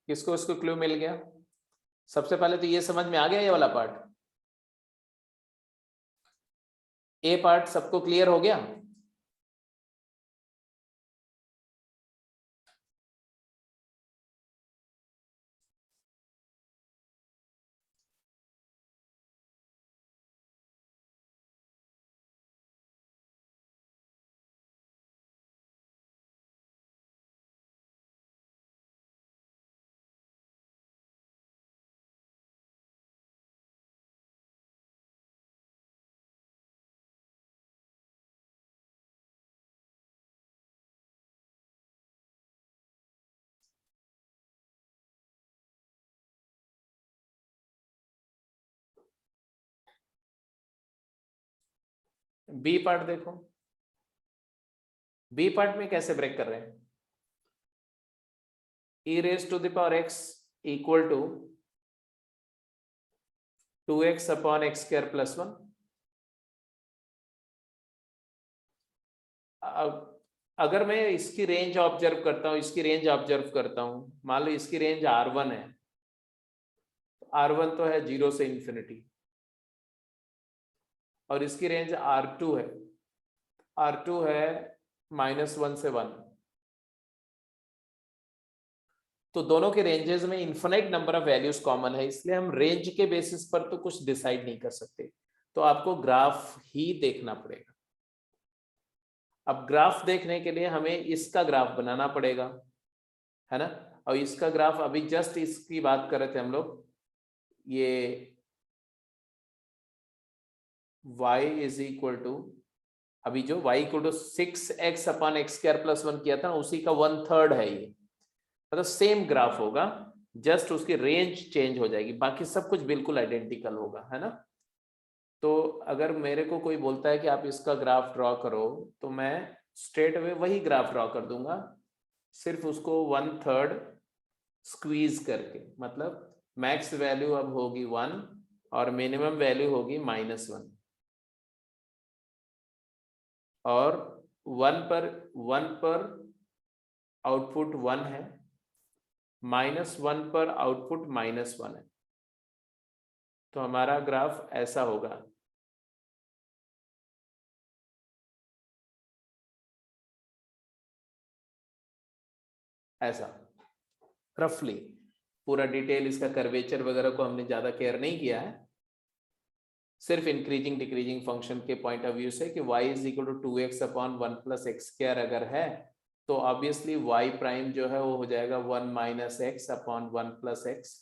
किसको इसको क्लू मिल गया, सबसे पहले तो ये समझ में आ गया, ये वाला पार्ट, ए पार्ट सबको क्लियर हो गया। बी पार्ट देखो, बी पार्ट में कैसे ब्रेक कर रहे हैं, e raised to the power x equal to 2x upon X square plus 1। अगर मैं इसकी रेंज ऑब्जर्व करता हूं, इसकी रेंज ऑब्जर्व करता हूं, मान लो इसकी रेंज R1 है, R1 तो है 0 से इंफिनिटी, और इसकी रेंज R2 है, R2 है -1 से 1। तो दोनों के रेंजेस में infinite number of values common है, इसलिए हम रेंज के बेसिस पर तो कुछ डिसाइड नहीं कर सकते, तो आपको ग्राफ ही देखना पड़ेगा। अब ग्राफ देखने के लिए हमें इसका ग्राफ बनाना पड़ेगा, है ना। और इसका ग्राफ अभी जस्ट इसकी बात कर रहे थे हम लोग, ये y इज इक्वल टू, अभी जो y equal to 6x upon X square plus 1 किया था ना, उसी का 1/3 है ये, मतलब सेम ग्राफ होगा, जस्ट उसकी रेंज चेंज हो जाएगी, बाकी सब कुछ बिल्कुल आइडेंटिकल होगा, है ना। तो अगर मेरे को कोई बोलता है कि आप इसका ग्राफ ड्रॉ करो, तो मैं स्ट्रेट अवे वही ग्राफ ड्रॉ कर दूंगा, सिर्फ उसको 1/3 स्क्वीज करके, मतलब मैक्स वैल्यू अब होगी 1 और मिनिमम वैल्यू होगी -1, और 1 पर आउटपुट 1 है, -1 पर आउटपुट -1 है, तो हमारा ग्राफ ऐसा होगा। ऐसा रफली, पूरा डिटेल इसका कर्वेचर वगैरह को हमने ज्यादा केयर नहीं किया है, सिर्फ इंक्रीजिंग डिक्रीजिंग फंक्शन के पॉइंट ऑफ व्यू से कि y is equal to 2x upon 1 plus x square अगर है, तो ऑब्वियसली y प्राइम जो है वो हो जाएगा 1 minus x upon 1 plus x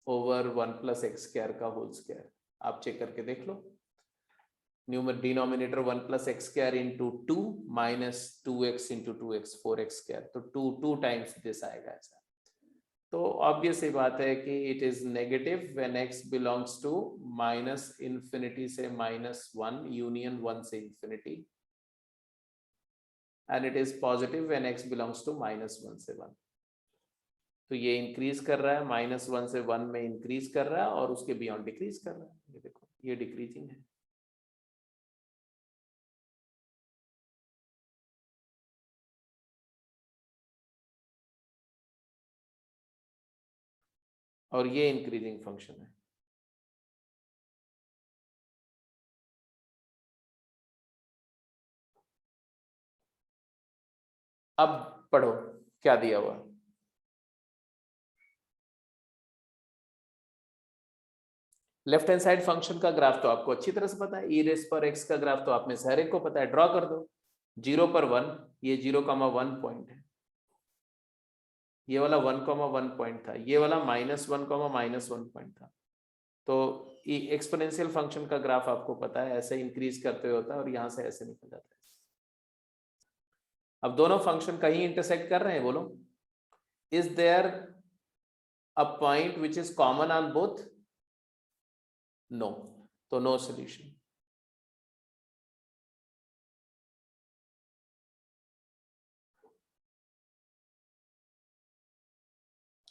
over 1 plus x square का होल स्क्वायर। आप चेक करके देख लो, numerator denominator 1 plus x square into 2 minus 2x into 2x 4x square, तो 2 टाइम्स दिस आएगा ऐसा। तो ऑब्वियस ही बात है कि it is negative when x belongs to minus infinity से -1 यूनियन 1 से इंफिनिटी, and it is positive when x belongs to -1 से 1। तो ये इंक्रीज कर रहा है, -1 से 1 में इंक्रीज कर रहा है, और उसके बियॉन्ड डिक्रीज कर रहा है, ये देखो ये डिक्रीजिंग है। और ये इंक्रीजिंग फंक्शन है। अब पढ़ो क्या दिया हुआ। लेफ्ट हैंड साइड फंक्शन का ग्राफ तो आपको अच्छी तरह से पता है, ई रेस पर एक्स का ग्राफ तो आप में से हर एक को पता है, ड्रॉ कर दो। 0 पर 1, ये 0,1 पॉइंट है, ये वाला 1,1 पॉइंट था, ये वाला -1,-1 पॉइंट था। तो एक्सपोनेंशियल फंक्शन का ग्राफ आपको पता है, ऐसे इंक्रीज करते हुए होता है और यहां से ऐसे निकल जाता है। अब दोनों फंक्शन कहीं इंटरसेक्ट कर रहे हैं, बोलो is there a point which is common on both? No, तो नो सोल्यूशन।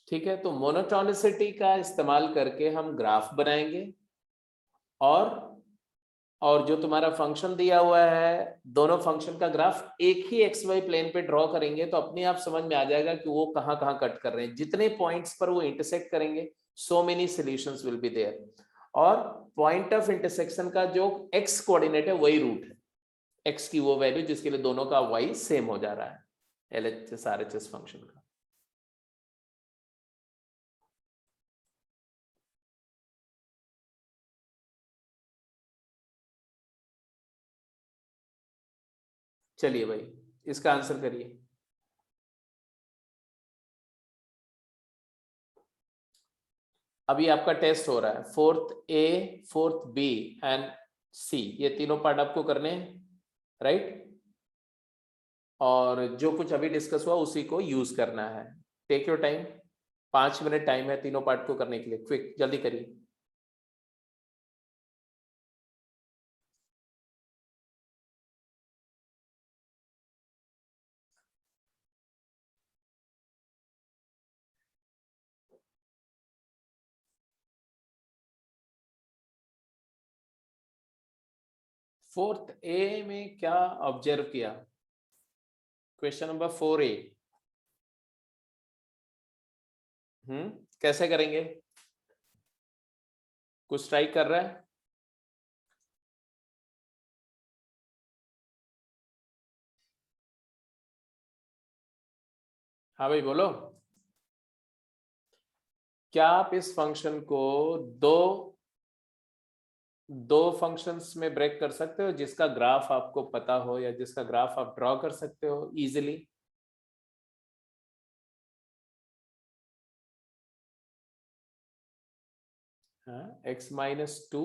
ठीक है, तो मोनोटोनिसिटी का इस्तेमाल करके हम ग्राफ बनाएंगे, और जो तुम्हारा फंक्शन दिया हुआ है, दोनों फंक्शन का ग्राफ एक ही एक्स वाई प्लेन पे ड्रॉ करेंगे, तो अपने आप समझ में आ जाएगा कि वो कहां कहां कट कर रहे हैं, जितने पॉइंट्स पर वो इंटरसेक्ट करेंगे so many solutions will be there, और पॉइंट ऑफ इंटरसेक्शन का जो एक्स कोऑर्डिनेट है वही रूट है, एक्स की वो वैल्यू जिसके लिए दोनों का वाई सेम हो जा रहा है, LHS RHS फंक्शन का। चलिए भाई, इसका आंसर करिए। अभी आपका टेस्ट हो रहा है, 4th A, 4th B and C, ये तीनों पार्ट आपको करने हैं, राइट। और जो कुछ अभी डिस्कस हुआ उसी को यूज करना है। Take your time, 5 minute time है तीनों पार्ट को करने के लिए, क्विक जल्दी करिए। फोर्थ ए में क्या ऑब्जर्व किया? Question number 4A। कैसे करेंगे? कुछ ट्राई कर रहा है? हाँ भाई बोलो। क्या आप इस फंक्शन को दो फंक्शंस में ब्रेक कर सकते हो जिसका ग्राफ आपको पता हो या जिसका ग्राफ आप ड्रॉ कर सकते हो इजीली? हाँ, x-2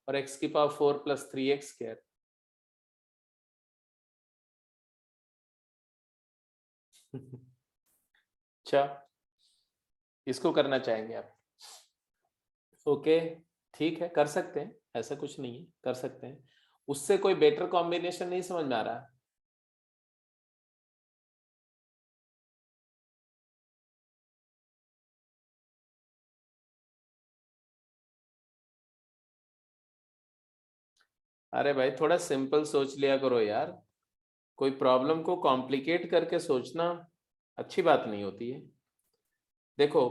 और x⁴ + 3x²। अच्छा, इसको करना चाहेंगे आप? ओके, ठीक है, कर सकते हैं, ऐसा कुछ नहीं है, कर सकते हैं। उससे कोई बेटर कॉम्बिनेशन नहीं समझ में आ रहा? अरे भाई थोड़ा सिंपल सोच लिया करो यार। कोई प्रॉब्लम को कॉम्प्लिकेट करके सोचना अच्छी बात नहीं होती है। देखो,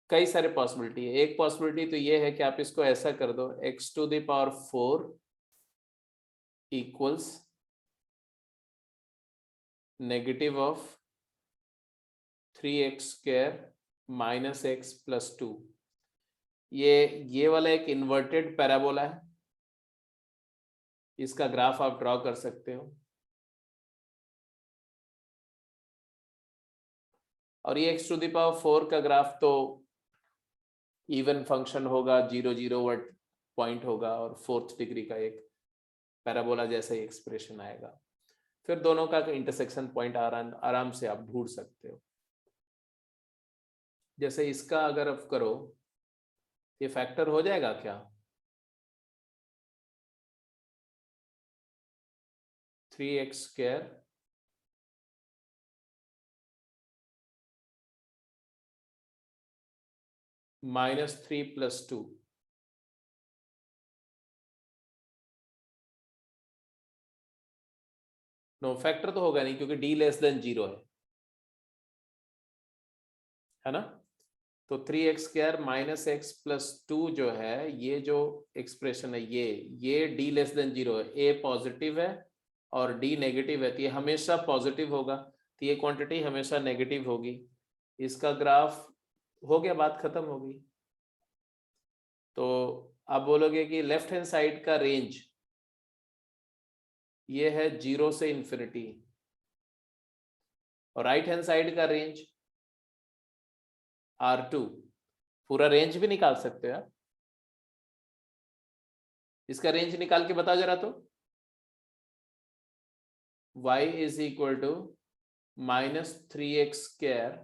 कई सारे पॉसिबिलिटी है। एक पॉसिबिलिटी तो ये है कि आप इसको ऐसा कर दो, x⁴ equals negative of 3x² - x + 2। ये वाला एक इन्वर्टेड पैराबोला है, इसका ग्राफ आप ड्रॉ कर सकते हो। और ये x⁴ का ग्राफ तो इवन फंक्शन होगा, 0 0 पॉइंट होगा और 4th डिग्री का एक पैराबोला जैसा ही एक्सप्रेशन आएगा। फिर दोनों का इंटरसेक्शन पॉइंट आराम से आप ढूंढ सकते हो। जैसे इसका अगर आप करो, ये फैक्टर हो जाएगा क्या? 3x² -3 + 2। नो, फैक्टर तो होगा नहीं क्योंकि d<0 है ना। तो 3x² - x + 2 जो है, ये जो एक्सप्रेशन है ये d<0 है। a पॉजिटिव है और d नेगेटिव है, तो ये हमेशा पॉजिटिव होगा, तो ये क्वांटिटी हमेशा नेगेटिव होगी। इसका ग्राफ हो गया, बात खत्म हो गई। तो आप बोलोगे कि लेफ्ट हैंड साइड का रेंज ये है 0 से इंफिनिटी, और राइट हैंड साइड का रेंज R2। पूरा रेंज भी निकाल सकते हो आप। इसका रेंज निकाल के बताओ जरा तो। y = -3x²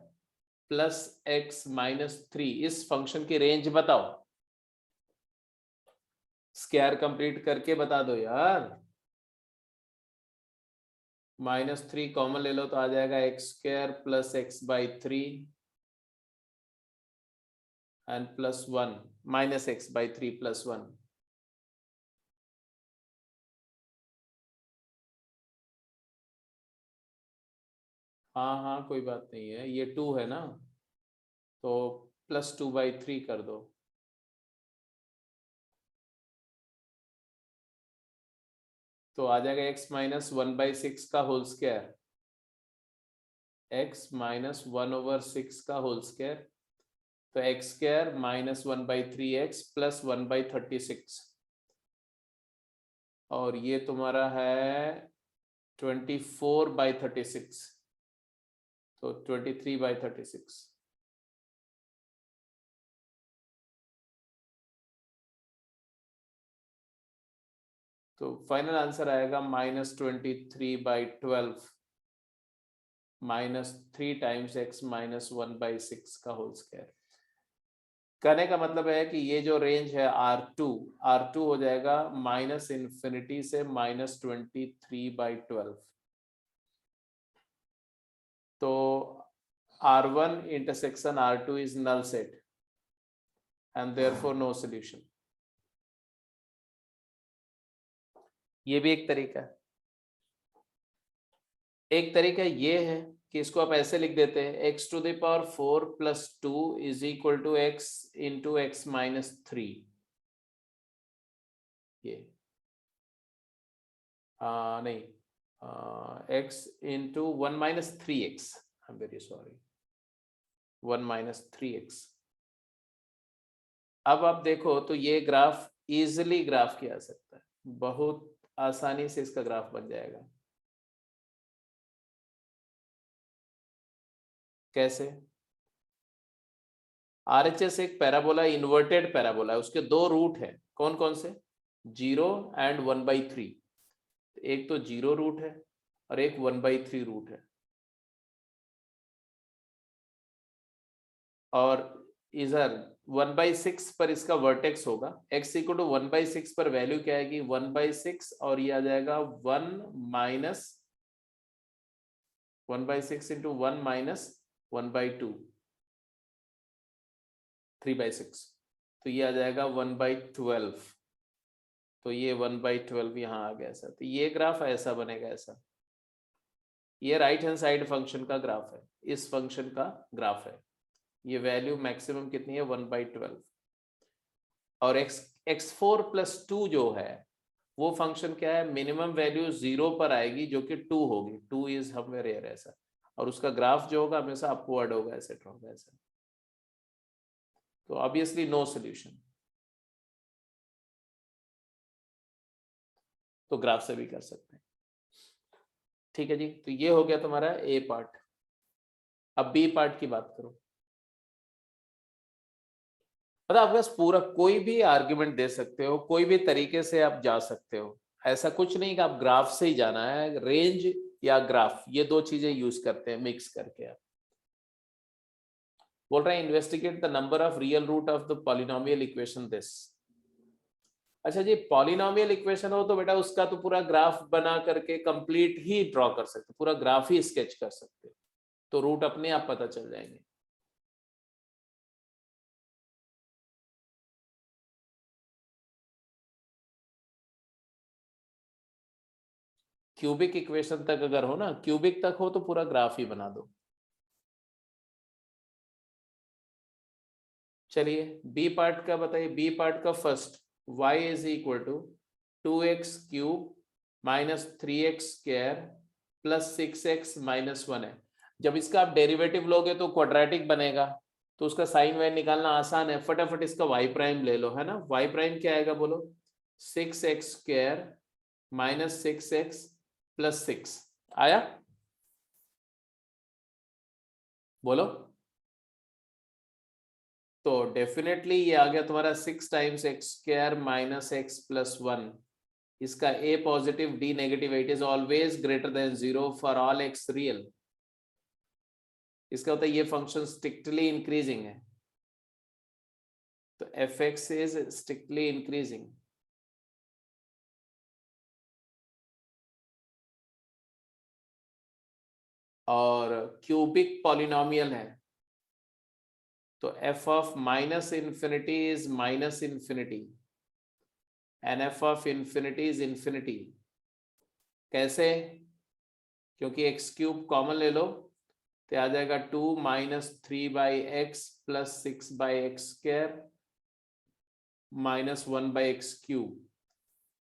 + x - 3, इस फंक्शन की रेंज बताओ। स्क्वायर कंप्लीट करके बता दो यार। -3 कॉमन ले लो तो आ जाएगा x² + x/3 एंड +1 -x/3 +1। हाँ हाँ, कोई बात नहीं है, ये 2 है ना, तो +2/3 कर दो। तो आ जाएगा x - 1/6 का होल स्क्वायर, x - 1/6 का होल स्क्वायर। तो x² - 1/3x + 1/36, और ये तुम्हारा है 24/36, तो 23/36। तो फाइनल आंसर आएगा -23/12 -3 टाइम्स x - 1/6 का होल स्क्वायर। कहने का मतलब है कि ये जो रेंज है R2 हो जाएगा -∞ से -23/12। तो R1 intersection R2 is null set and therefore no solution। ये भी एक तरीका है। एक तरीका ये है कि इसको आप ऐसे लिख देते हैं, x टू द पावर 4 प्लस 2 is equal to x into X minus 3। ये नहीं, x into 1 minus 3x, I am very sorry, 1 minus 3x। अब आप देखो तो ये ग्राफ इजिली ग्राफ किया जा सकता है, बहुत आसानी से इसका ग्राफ बन जाएगा। कैसे? RHS एक पैराबोला, इन्वर्टेड पैराबोला है, उसके दो रूट है, कौन कौन से? 0 एंड 1/3। एक तो 0 रूट है और एक 1/3 रूट है। और इधर 1/6 पर इसका वर्टेक्स होगा, x इक्वल टू 1/6 पर वैल्यू क्या आएगी? 1/6, और ये आ जाएगा 1 माइनस 1/6 इंटू 1 माइनस 1/2, 3/6, तो ये आ जाएगा 1/12। तो ये 1/12 यहाँ आ गया ऐसा, तो ये ग्राफ ऐसा बनेगा ऐसा। ये राइट हैंड साइड फंक्शन का ग्राफ है, इस फंक्शन का ग्राफ है। ये वैल्यू मैक्सिमम कितनी है? 1/12। और x4 प्लस 2 जो है वो फंक्शन क्या है? मिनिमम वैल्यू 0 पर आएगी जो कि 2 होगी, 2 इज समवेयर हियर ऐसा, और उसका ग्राफ जो होगा हमेशा अपवर्ड होगा, ऐसे होगा ऐसा। तो ऑब्वियसली नो सोल्यूशन, तो ग्राफ से भी कर सकते हैं। ठीक है जी, तो ये हो गया तुम्हारा ए पार्ट। अब बी पार्ट की बात करो। मतलब आपके पास पूरा कोई भी आर्ग्यूमेंट दे सकते हो, कोई भी तरीके से आप जा सकते हो, ऐसा कुछ नहीं कि आप ग्राफ से ही जाना है। रेंज या ग्राफ, ये दो चीजें यूज करते हैं मिक्स करके। आप बोल रहे हैं investigate the number of real root of the polynomial equation this. अच्छा जी, पॉलिनोमियल इक्वेशन हो तो बेटा उसका तो पूरा ग्राफ बना करके कंप्लीट ही ड्रॉ कर सकते, पूरा ग्राफ ही स्केच कर सकते, तो रूट अपने आप पता चल जाएंगे। क्यूबिक इक्वेशन तक अगर हो ना, क्यूबिक तक हो तो पूरा ग्राफ ही बना दो। चलिए बी पार्ट का बताइए। बी पार्ट का first, y is equal to 2x³ minus 3x² plus 6x minus 1 है। जब इसका आप डेरिवेटिव लोगे तो क्वाड्रेटिक बनेगा, तो उसका साइन वाइन निकालना आसान है। फटाफट इसका y प्राइम ले लो, है ना। y प्राइम क्या आएगा बोलो? 6x² माइनस 6x प्लस 6 आया, बोलो। तो डेफिनेटली ये आ गया तुम्हारा 6 times x² minus x plus 1। इसका a positive d negative, it is always greater than 0 for all x real. इसका होता है ये फंक्शन स्ट्रिक्टली इंक्रीजिंग है, तो fx इज स्ट्रिक्टली इंक्रीजिंग। और क्यूबिक पॉलिनोमियल है, तो f of minus infinity is minus infinity and f of infinity is infinity. कैसे? क्योंकि x³ कॉमन ले लो तो आ जाएगा 2 minus 3/x plus 6/x² minus 1/x³।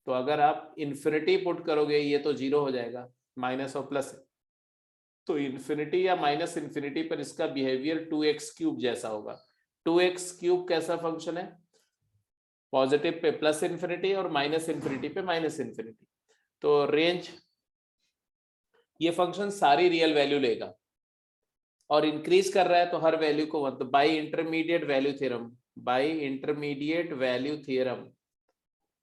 तो अगर आप इंफिनिटी पुट करोगे ये तो 0 हो जाएगा, माइनस और प्लस, तो इंफिनिटी या माइनस इंफिनिटी पर इसका बिहेवियर 2x³ जैसा होगा। 2x³ कैसा फंक्शन है? पॉजिटिव पे प्लस इंफिनिटी और माइनस इंफिनिटी पे माइनस इंफिनिटी। तो रेंज, ये फंक्शन सारी रियल वैल्यू लेगा और इंक्रीज कर रहा है तो हर वैल्यू को, मतलब by intermediate value theorem, by intermediate value theorem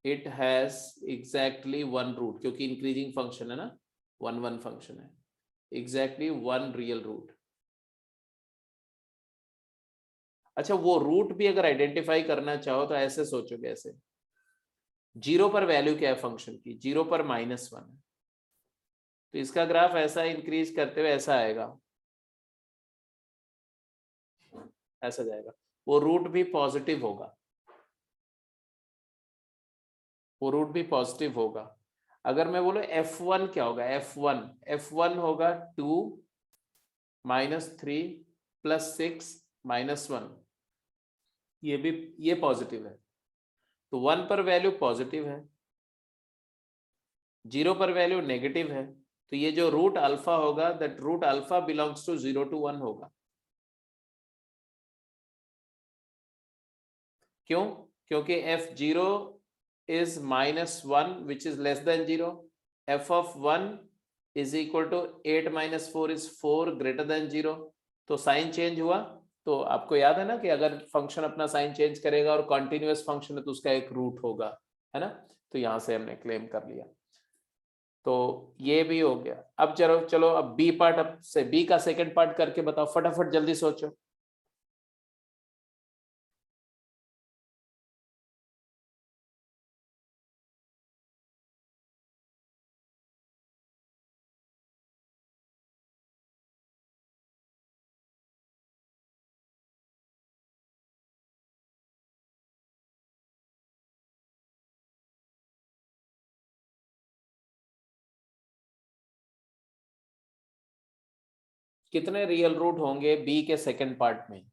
it has exactly 1 root, क्योंकि इंक्रीजिंग फंक्शन है ना, 1 फंक्शन है, एग्जैक्टली 1 रियल रूट। अच्छा, वो रूट भी अगर आइडेंटिफाई करना चाहो तो ऐसे सोचोगे, ऐसे 0 पर वैल्यू क्या है फंक्शन की? 0 पर -1 है, तो इसका ग्राफ ऐसा इंक्रीज करते हुए ऐसा आएगा, ऐसा जाएगा। वो रूट भी पॉजिटिव होगा, वो रूट भी पॉजिटिव होगा। अगर मैं बोलूं F1 क्या होगा, F1 होगा 2 -3 + 6 -1, ये पॉजिटिव है, तो 1 पर वैल्यू पॉजिटिव है, 0 पर वैल्यू नेगेटिव है, तो ये जो रूट अल्फा होगा, that root alpha belongs to 0 to 1 होगा। क्यों? क्योंकि F0 is -1 which is less than 0, f of 1 is equal to 8 - 4 is 4 greater than 0, तो साइन चेंज हुआ। तो आपको याद है ना कि अगर फंक्शन अपना साइन चेंज करेगा और कॉन्टिन्यूअस फंक्शन है तो उसका एक रूट होगा, है ना, तो यहां से हमने क्लेम कर लिया। तो ये भी हो गया। अब चलो अब बी पार्ट, अब से बी का सेकंड पार्ट करके बताओ, फटाफट जल्दी सोचो। कितने रियल रूट होंगे बी के सेकंड पार्ट में?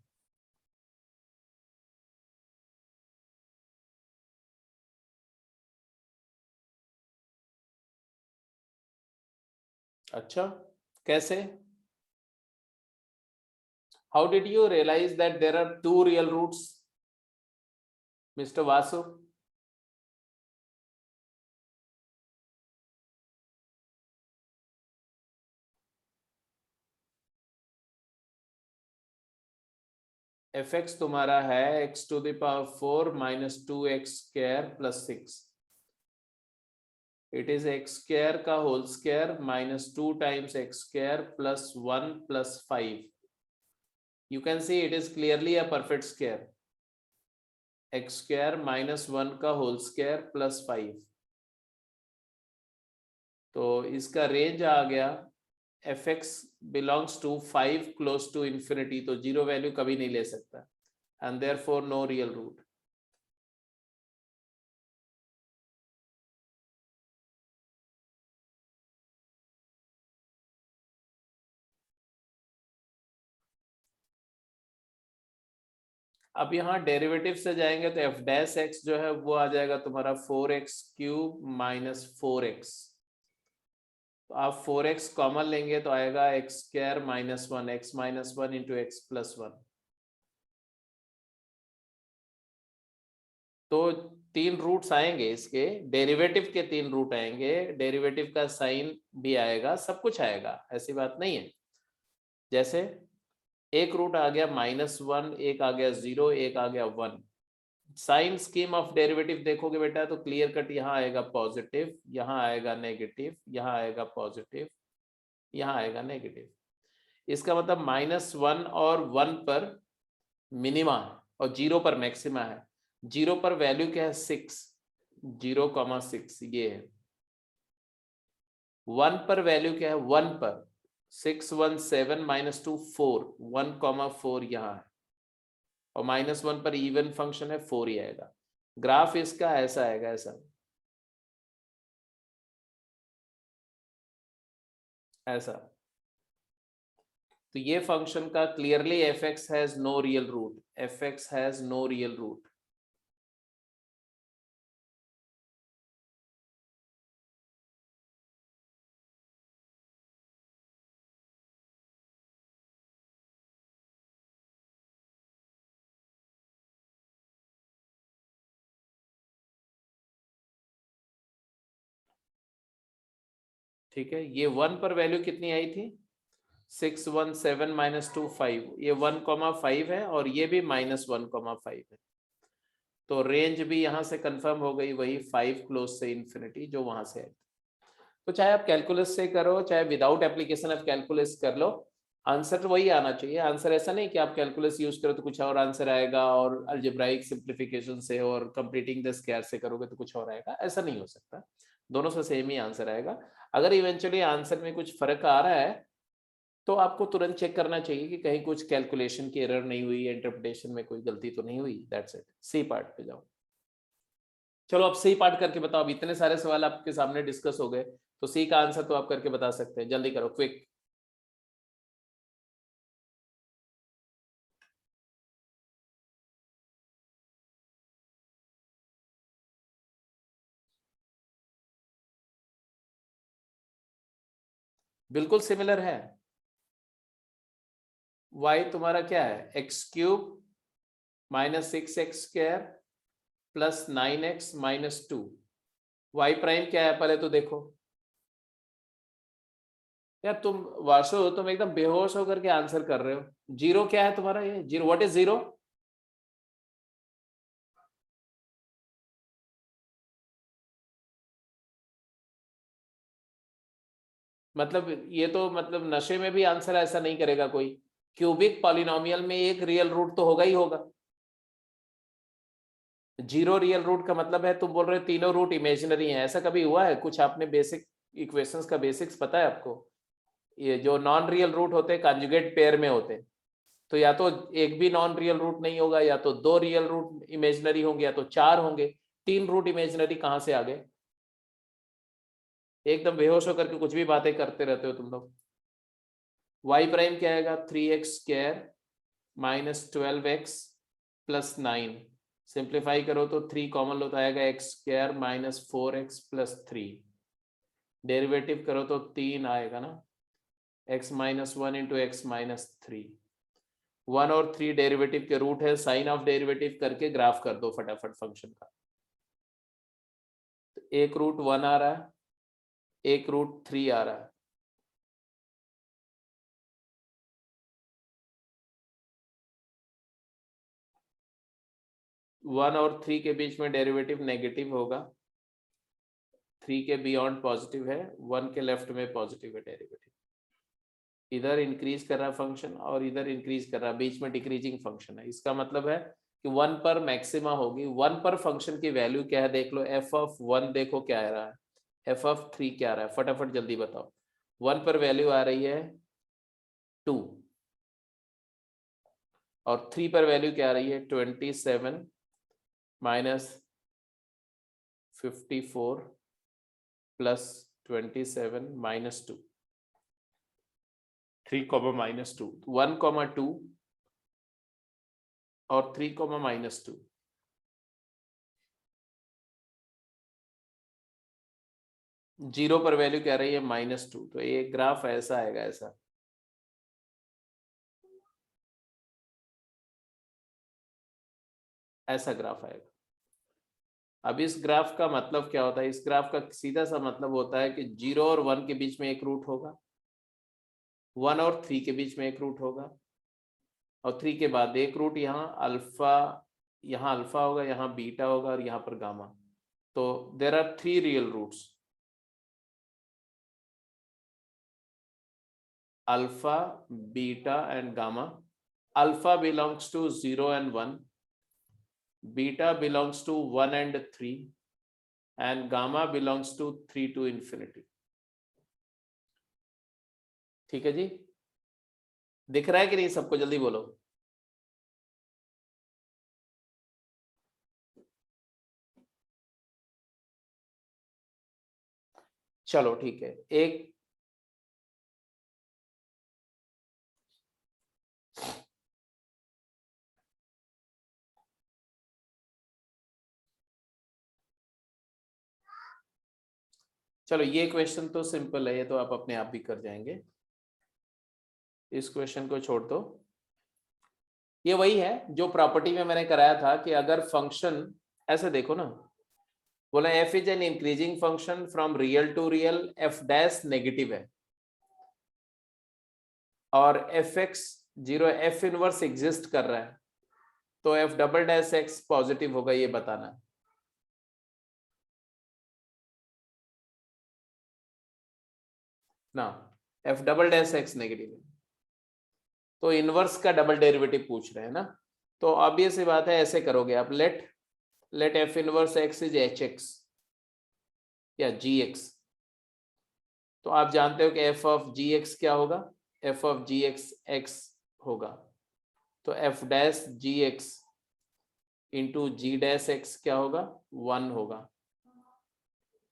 अच्छा, कैसे? How did you realize that there are 2 real roots, mister Vasu? fx तुम्हारा है x⁴ - 2x² + 6, it is x² का whole square -2 times x² + 1 + 5, you can see it is clearly a perfect square, x² - 1 का whole square + 5, तो इसका range आ गया fx belongs to 5 close to infinity, तो 0 value कभी नहीं ले सकता, and therefore no real root। अब यहाँ डेरिवेटिव से जाएंगे तो f' जो है वो आ जाएगा तुम्हारा 4x³ - 4x, तो आप 4x कॉमन लेंगे तो आएगा x² - 1, x - 1 into x + 1, तो 3 रूट्स आएंगे इसके, डेरिवेटिव के 3 रूट आएंगे, डेरिवेटिव का साइन भी आएगा, सब कुछ आएगा, ऐसी बात नहीं है। जैसे एक रूट आ गया -1, एक आ गया 0, एक आ गया 1, साइन स्कीम ऑफ डेरिवेटिव देखोगे बेटा तो क्लियर कट यहाँ आएगा पॉजिटिव, यहाँ आएगा नेगेटिव, यहाँ आएगा पॉजिटिव, यहाँ आएगा नेगेटिव। इसका मतलब -1 और 1 पर मिनिमा है और 0 पर मैक्सिमा है। 0 पर वैल्यू क्या है 6, 0,6 ये है। 1 पर वैल्यू क्या है 1 पर 6, 1 7 -2 4, 1,4 यहाँ है, और -1 पर इवन फंक्शन है 4 ही आएगा। ग्राफ इसका ऐसा आएगा, ऐसा। तो ये फंक्शन का clearly fx has no real root, fx has no real root. ठीक है, ये 1 पर वैल्यू कितनी आई थी 6, 1 7 -2 5, ये 1,5 है और ये भी -1,5 है, तो रेंज भी यहाँ से कंफर्म हो गई, वही 5 क्लोज से इन्फिनिटी जो वहां से आई। तो चाहे आप कैलकुलस से करो चाहे विदाउट एप्लीकेशन ऑफ कैलकुलस कर लो, आंसर तो वही आना चाहिए। आंसर ऐसा नहीं कि आप कैलकुलस यूज करो तो कुछ और आंसर आएगा, और अलजेब्राइक सिंप्लीफिकेशन से और कंप्लीटिंग द स्क्वायर से करोगे तो कुछ और आएगा, ऐसा नहीं हो सकता। दोनों से सेम ही आंसर आएगा। अगर इवेंचुअली आंसर में कुछ फर्क आ रहा है तो आपको तुरंत चेक करना चाहिए कि कहीं कुछ कैलकुलेशन की एरर नहीं हुई, इंटरप्रिटेशन में कोई गलती तो नहीं हुई। That's it. सी पार्ट पे जाओ। चलो अब सी पार्ट करके बताओ। अब इतने सारे सवाल आपके सामने डिस्कस हो गए, तो सी का आंसर तो आप करके बता सकते हैं। जल्दी करो, क्विक। बिल्कुल सिमिलर है। y तुम्हारा क्या है, X cube minus 6x² plus 9x minus 2। Y prime क्या है पहले तो देखो। यार तुम वासु, तुम एकदम बेहोश होकर के आंसर कर रहे हो। जीरो क्या है तुम्हारा, ये जीरो, व्हाट इज जीरो? मतलब ये तो मतलब नशे में भी आंसर ऐसा नहीं करेगा कोई। क्यूबिक पॉलिनोमियल में एक रियल रूट तो होगा ही होगा। जीरो रियल रूट का मतलब है तुम बोल रहे हो तीनों रूट इमेजिनरी हैं। ऐसा कभी हुआ है कुछ? आपने बेसिक इक्वेशंस का बेसिक्स पता है आपको? ये जो नॉन रियल रूट होते हैं कॉन्जुगेट पेयर में होते हैं, तो या तो एक भी नॉन रियल रूट नहीं होगा, या तो दो रियल रूट इमेजिनरी होंगे, या तो चार होंगे। तीन रूट इमेजिनरी कहां से आ गए? एकदम बेहोश होकर के कुछ भी बातें करते रहते हो तुम लोग। वाई प्राइम क्या आएगा, 3x² minus 12x plus 9। Simplify करो तो 3 कॉमन लो तो आएगा x² minus 4x plus 3। Derivative करो तो 3 आएगा ना, x minus 1 into X minus 3। 1 और 3 डेरिवेटिव के रूट है, साइन ऑफ डेरिवेटिव करके ग्राफ कर दो फटाफट फंक्शन का। तो एक रूट 1 आ रहा है, एक रूट 3 आ रहा है। वन और 3 के बीच में डेरिवेटिव नेगेटिव होगा, 3 के बियॉन्ड पॉजिटिव है, 1 के लेफ्ट में पॉजिटिव है डेरिवेटिव। इधर इंक्रीज कर रहा फंक्शन और इधर इंक्रीज कर रहा, बीच में डिक्रीजिंग फंक्शन है। इसका मतलब है कि 1 पर मैक्सिमा होगी। 1 पर फंक्शन की वैल्यू क्या है देख लो, f(1) देखो क्या आ रहा है, f(3) क्या आ रहा है, फटाफट जल्दी बताओ। 1 पर वैल्यू आ रही है 2 और 3 पर वैल्यू क्या आ रही है 27 minus 54 plus 27 minus 2। 3 comma minus 2, 1 comma 2 और 3 कॉमा माइनस 2। जीरो पर वैल्यू क्या रही है -2। तो ये ग्राफ ऐसा आएगा, ऐसा। ऐसा ग्राफ आएगा। अब इस ग्राफ का मतलब क्या होता है, इस ग्राफ का सीधा सा मतलब होता है कि 0 और 1 के बीच में एक रूट होगा, 1 और 3 के बीच में एक रूट होगा, और 3 के बाद एक रूट यहाँ अल्फा होगा, यहाँ बीटा होगा और यहाँ पर गामा। तो there are 3 real roots, alpha, beta and gamma. Alpha belongs to 0 and 1, beta belongs to 1 and 3, and gamma belongs to 3 to infinity। ठीक है जी, दिख रहा है कि नहीं सबको? जल्दी बोलो। चलो ठीक है। एक चलो, ये क्वेश्चन तो सिंपल है, ये तो आप अपने आप भी कर जाएंगे। इस क्वेश्चन को छोड़ दो। ये वही है जो प्रॉपर्टी में मैंने कराया था कि अगर फंक्शन ऐसे देखो ना, बोला f is an increasing function from real to real, f dash negative है, और fx 0 f इनवर्स एग्जिस्ट कर रहा है, तो f double dash x positive होगा, ये बताना है ना। f double dash x negative है तो इनवर्स का डबल डेरिवेटिव पूछ रहे हैं ना। तो ऑब्वियस सी बात है, ऐसे करोगे आप, let f inverse x is hx या gx। तो आप जानते हो कि f ऑफ gx क्या होगा, f ऑफ gx x होगा। तो f dash gx into g dash x क्या होगा 1 होगा।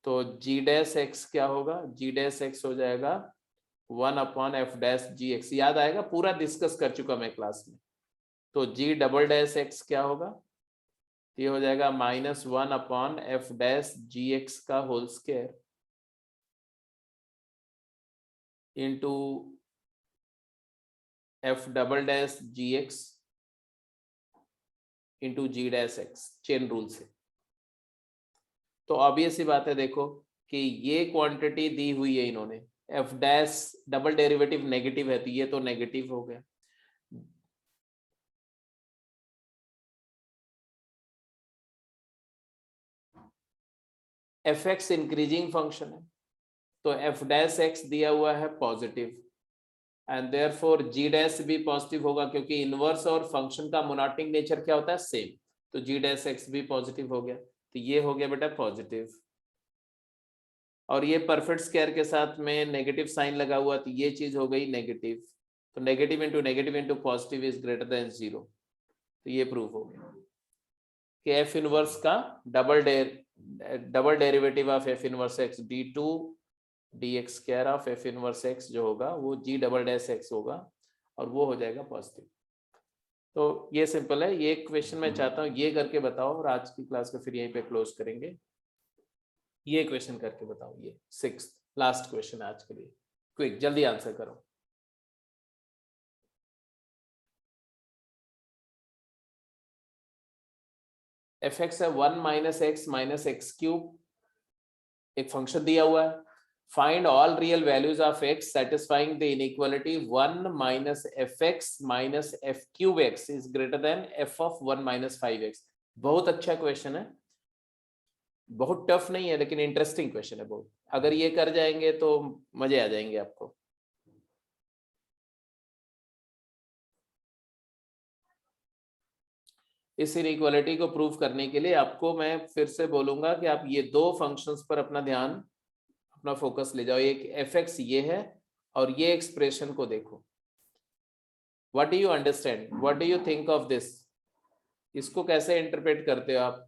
तो जी डैश एक्स क्या होगा, जी डैश एक्स हो जाएगा 1/f-g(x). याद आएगा, पूरा डिस्कस कर चुका मैं क्लास में। तो जी डबल डैश एक्स क्या होगा, ये हो जाएगा -1/f-g(x) का whole square into f"(g(x) into g dash x, chain rule से। तो ऑब्वियस सी बात है, देखो कि ये क्वांटिटी दी हुई है इन्होंने, F dash double derivative negative है तो ये तो नेगेटिव हो गया। एफ एक्स इंक्रीजिंग फंक्शन है तो एफ डैश एक्स दिया हुआ है positive and therefore G dash भी पॉजिटिव होगा क्योंकि इनवर्स और फंक्शन का मोनोटोनिक नेचर क्या होता है, सेम। तो जी डैश एक्स भी पॉजिटिव हो गया, तो ये हो गया बेटा पॉजिटिव। और ये परफेक्ट स्क्वायर के साथ में नेगेटिव साइन लगा हुआ तो ये चीज हो गई नेगेटिव। तो negative into positive is greater then 0। तो ये प्रूफ हो गया कि एफ इनवर्स का double derivative of F inverse x d2 dx square of F inverse x जो होगा वो g डबल डैश एक्स होगा और वो हो जाएगा पॉजिटिव। तो ये सिंपल है। ये क्वेश्चन मैं चाहता हूँ ये करके बताओ और आज की क्लास को फिर यहीं पे क्लोज करेंगे। ये क्वेश्चन करके बताओ, ये 6th लास्ट क्वेश्चन आज के लिए। क्विक जल्दी आंसर करो। एफ एक्स है 1 - x - x³। एक फंक्शन दिया हुआ है, find all real values of x satisfying the inequality 1 - f(x - f³x) is greater than f of 1 - 5x। बहुत अच्छा क्वेश्चन है, बहुत टफ नहीं है लेकिन इंटरेस्टिंग क्वेश्चन है बहुत। अगर ये कर जाएंगे तो मजे आ जाएंगे आपको। इस इनइक्वालिटी को प्रूव करने के लिए आपको मैं फिर से बोलूंगा कि आप ये दो फंक्शंस पर अपना ध्यान, अपना फोकस ले जाओ। एक एफ एक्स ये है और ये एक्सप्रेशन को देखो। What do you understand, what do you think of this, इसको कैसे इंटरप्रेट करते हो आप?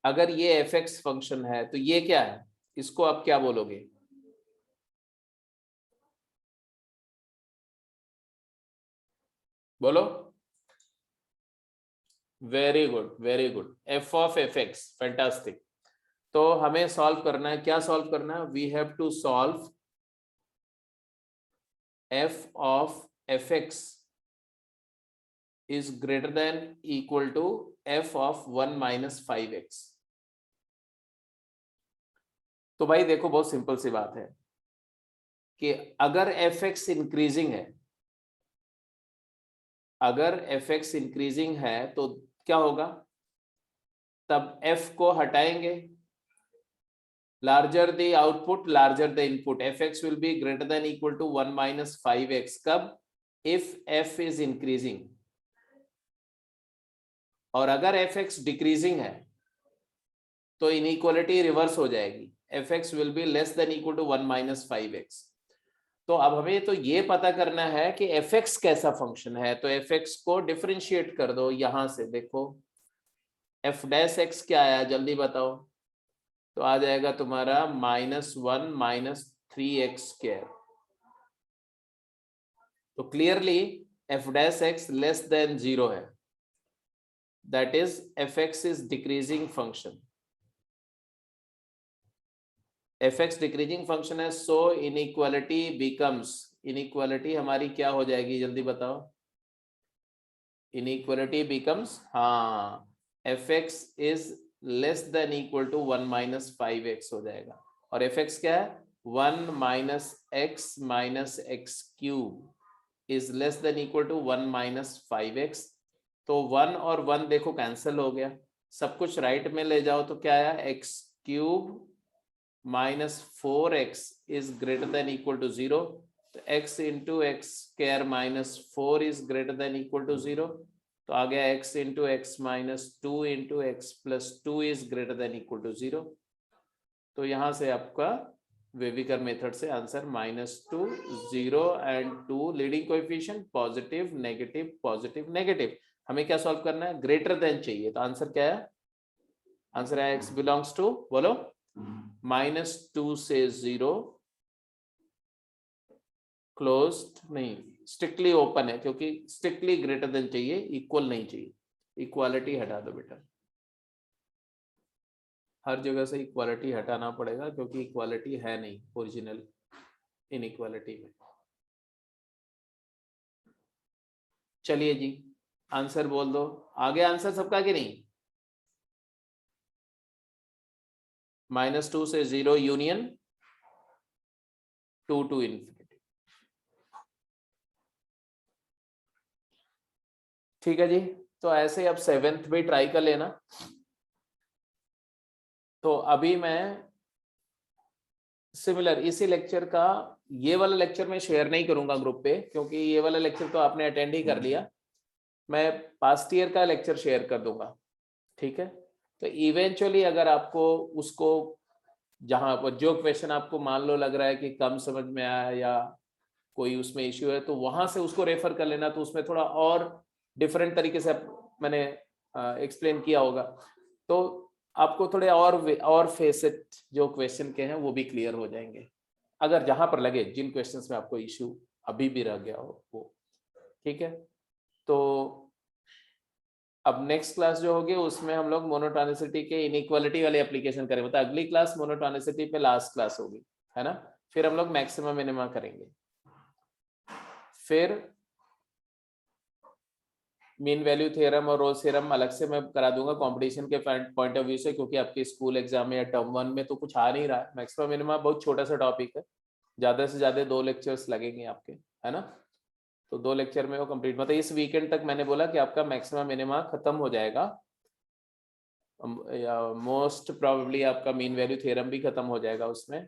अगर ये एफ एक्स फंक्शन है तो ये क्या है, इसको आप क्या बोलोगे? बोलो। Very good, very good. F of F X, fantastic. तो हमें सॉल्व करना है, क्या सॉल्व करना है? We have to solve F of F X is greater than equal to f of 1 - 5x। तो भाई देखो बहुत सिंपल सी बात है कि अगर एफ एक्स इंक्रीजिंग है, अगर एफ एक्स इंक्रीजिंग है तो क्या होगा, तब एफ को हटाएंगे, larger the output larger the input, F X will be greater than equal to 1 - 5x। कब? If F is increasing. और अगर एफ एक्स डिक्रीजिंग है तो इनइक्वालिटी रिवर्स हो जाएगी, F X will be less than equal to 1 - 5x। तो अब हमें तो ये पता करना है कि एफ एक्स कैसा फंक्शन है। तो एफ एक्स को डिफरेंशिएट कर दो यहां से, देखो एफ डैश एक्स क्या आया जल्दी बताओ। तो आ जाएगा तुम्हारा -1 - 3x²। तो clearly F dash x less than 0 है, that is F X is decreasing function. F x decreasing function है, सो इनइक्वालिटी बिकम्स, इनइक्वालिटी हमारी क्या हो जाएगी जल्दी बताओ? इनइक्वालिटी बिकम्स, हाँ, F X is less than equal to 1 - 5x हो जाएगा। और एफ एक्स क्या है? 1 - x - x³ is less than equal to 1 - 5x। तो 1 और 1 देखो कैंसिल हो गया, सब कुछ राइट में ले जाओ तो क्या आया, x³ - 4x is greater than equal to 0। तो x into X square -4 is greater than equal to 0। तो आ गया x into X -2 into X + 2 is greater than equal to 0। तो यहां से आपका वेविकर मेथड से answer -2 0 and 2 leading coefficient positive negative. हमें क्या सॉल्व करना है, ग्रेटर देन चाहिए, तो आंसर क्या है, आंसर है x बिलोंग्स टू, बोलो, -2 से 0 क्लोज्ड नहीं, स्ट्रिक्टली ओपन है, क्योंकि स्ट्रिक्टली ग्रेटर देन चाहिए, इक्वल नहीं चाहिए, इक्वालिटी हटा दो बेटा, हर जगह से इक्वालिटी हटाना पड़ेगा, क्योंकि इक्वालिटी है नहीं ओरिजिनल इनइक्वालिटी में। चलिए जी, आंसर बोल दो, आगे आंसर सबका कि नहीं, -2 से 0 यूनियन 2 to इन्फिनिटी। ठीक है जी, तो ऐसे अब 7th भी ट्राई कर लेना। तो अभी मैं सिमिलर इसी लेक्चर का ये वाला लेक्चर मैं शेयर नहीं करूंगा ग्रुप पे, क्योंकि ये वाला लेक्चर तो आपने अटेंड ही कर लिया, मैं पास्ट ईयर का लेक्चर शेयर कर दूंगा, ठीक है। तो इवेंचुअली अगर आपको उसको, जहां पर जो क्वेश्चन आपको मान लो लग रहा है कि कम समझ में आया या कोई उसमें इश्यू है, तो वहां से उसको रेफर कर लेना, तो उसमें थोड़ा और डिफरेंट तरीके से मैंने एक्सप्लेन किया होगा, तो आपको थोड़े और फेसेट जो क्वेश्चन के हैं वो भी क्लियर हो जाएंगे, अगर जहां पर लगे, जिन क्वेश्चंस में आपको इश्यू अभी भी रह गया हो वो, ठीक है। तो अब नेक्स्ट क्लास जो होगी उसमें हम लोग मोनोटोनिसिटी के इनइक्वालिटी वाले एप्लीकेशन करेंगे, मतलब अगली क्लास मोनोटोनिसिटी पे लास्ट क्लास होगी, है ना। फिर हम लोग मैक्सिमम मिनिमा करेंगे, फिर मीन वैल्यू थ्योरम और रोल्स थ्योरम अलग से मैं करा दूंगा कंपटीशन के पॉइंट ऑफ व्यू से, क्योंकि आपके स्कूल एग्जाम में या टर्म 1 में तो कुछ आ नहीं रहा है। मैक्सिमम मिनिमा बहुत छोटा सा टॉपिक है, ज्यादा से ज्यादा 2 लेक्चर्स लगेंगे आपके, है ना। तो 2 लेक्चर में वो कंप्लीट, मतलब इस वीकेंड तक मैंने बोला कि आपका मैक्सिमम मिनिमा खत्म हो जाएगा, या मोस्ट प्रोबेबली आपका मीन वैल्यू थ्योरम भी खत्म हो जाएगा उसमें,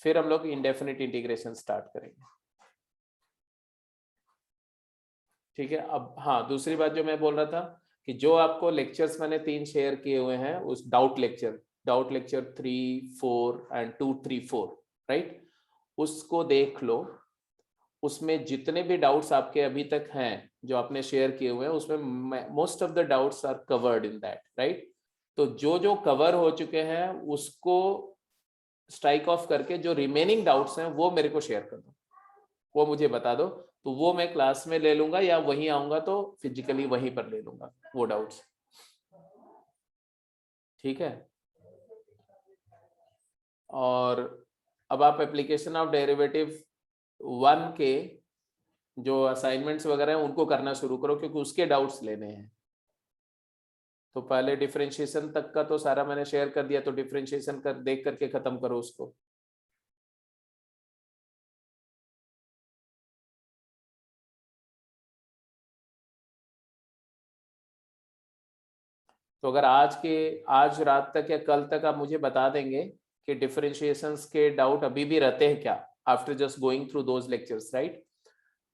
फिर हम लोग इंडेफिनिट इंटीग्रेशन स्टार्ट करेंगे, ठीक है। अब हाँ, दूसरी बात जो मैं बोल रहा था कि जो आपको लेक्चर्स मैंने 3 शेयर किए हुए हैं, उस डाउट लेक्चर 3, 4 एंड 2, 3, 4, राइट, उसको देख लो, उसमें जितने भी डाउट्स आपके अभी तक हैं जो आपने शेयर किए हुए हैं, उसमें most of the doubts are covered in that, right. तो जो जो कवर हो चुके हैं उसको स्ट्राइक ऑफ करके जो रिमेनिंग डाउट्स हैं वो मेरे को शेयर कर दो, वो मुझे बता दो, तो वो मैं क्लास में ले लूंगा, या वहीं आऊंगा तो फिजिकली वहीं पर ले लूंगा वो डाउट्स, ठीक है। और अब आप एप्लीकेशन ऑफ डेरिवेटिव 1 के जो असाइनमेंट्स वगैरह हैं उनको करना शुरू करो, क्योंकि उसके डाउट्स लेने हैं। तो पहले डिफरेंशिएशन तक का तो सारा मैंने शेयर कर दिया, तो डिफरेंशिएशन कर देख करके खत्म करो उसको। तो अगर आज रात तक या कल तक आप मुझे बता देंगे कि डिफरेंशिएशंस के डाउट अभी भी रहते हैं क्या, after just going through those lectures, right,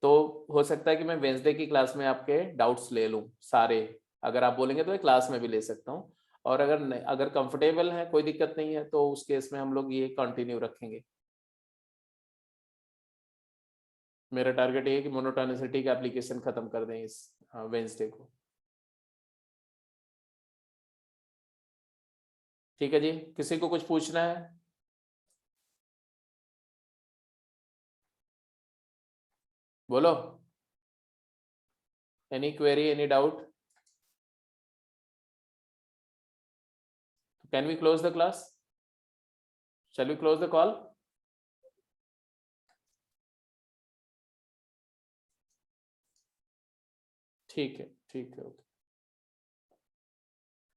तो हो सकता है कि मैं वेंसडे की क्लास में आपके डाउट्स ले लूँ सारे, अगर आप बोलेंगे तो मैं क्लास में भी ले सकता हूँ, और अगर कंफर्टेबल है, कोई दिक्कत नहीं है, तो उस केस में हम लोग ये कंटिन्यू रखेंगे। मेरा टारगेट ये है कि मोनोटोनिसिटी का एप्लीकेशन खत्म कर दें इस वेंसडे को, ठीक है जी। किसी को कुछ पूछना है, बोलो, any query, any doubt, can we close the class, shall we close the call. ठीक है, ठीक है, ओके।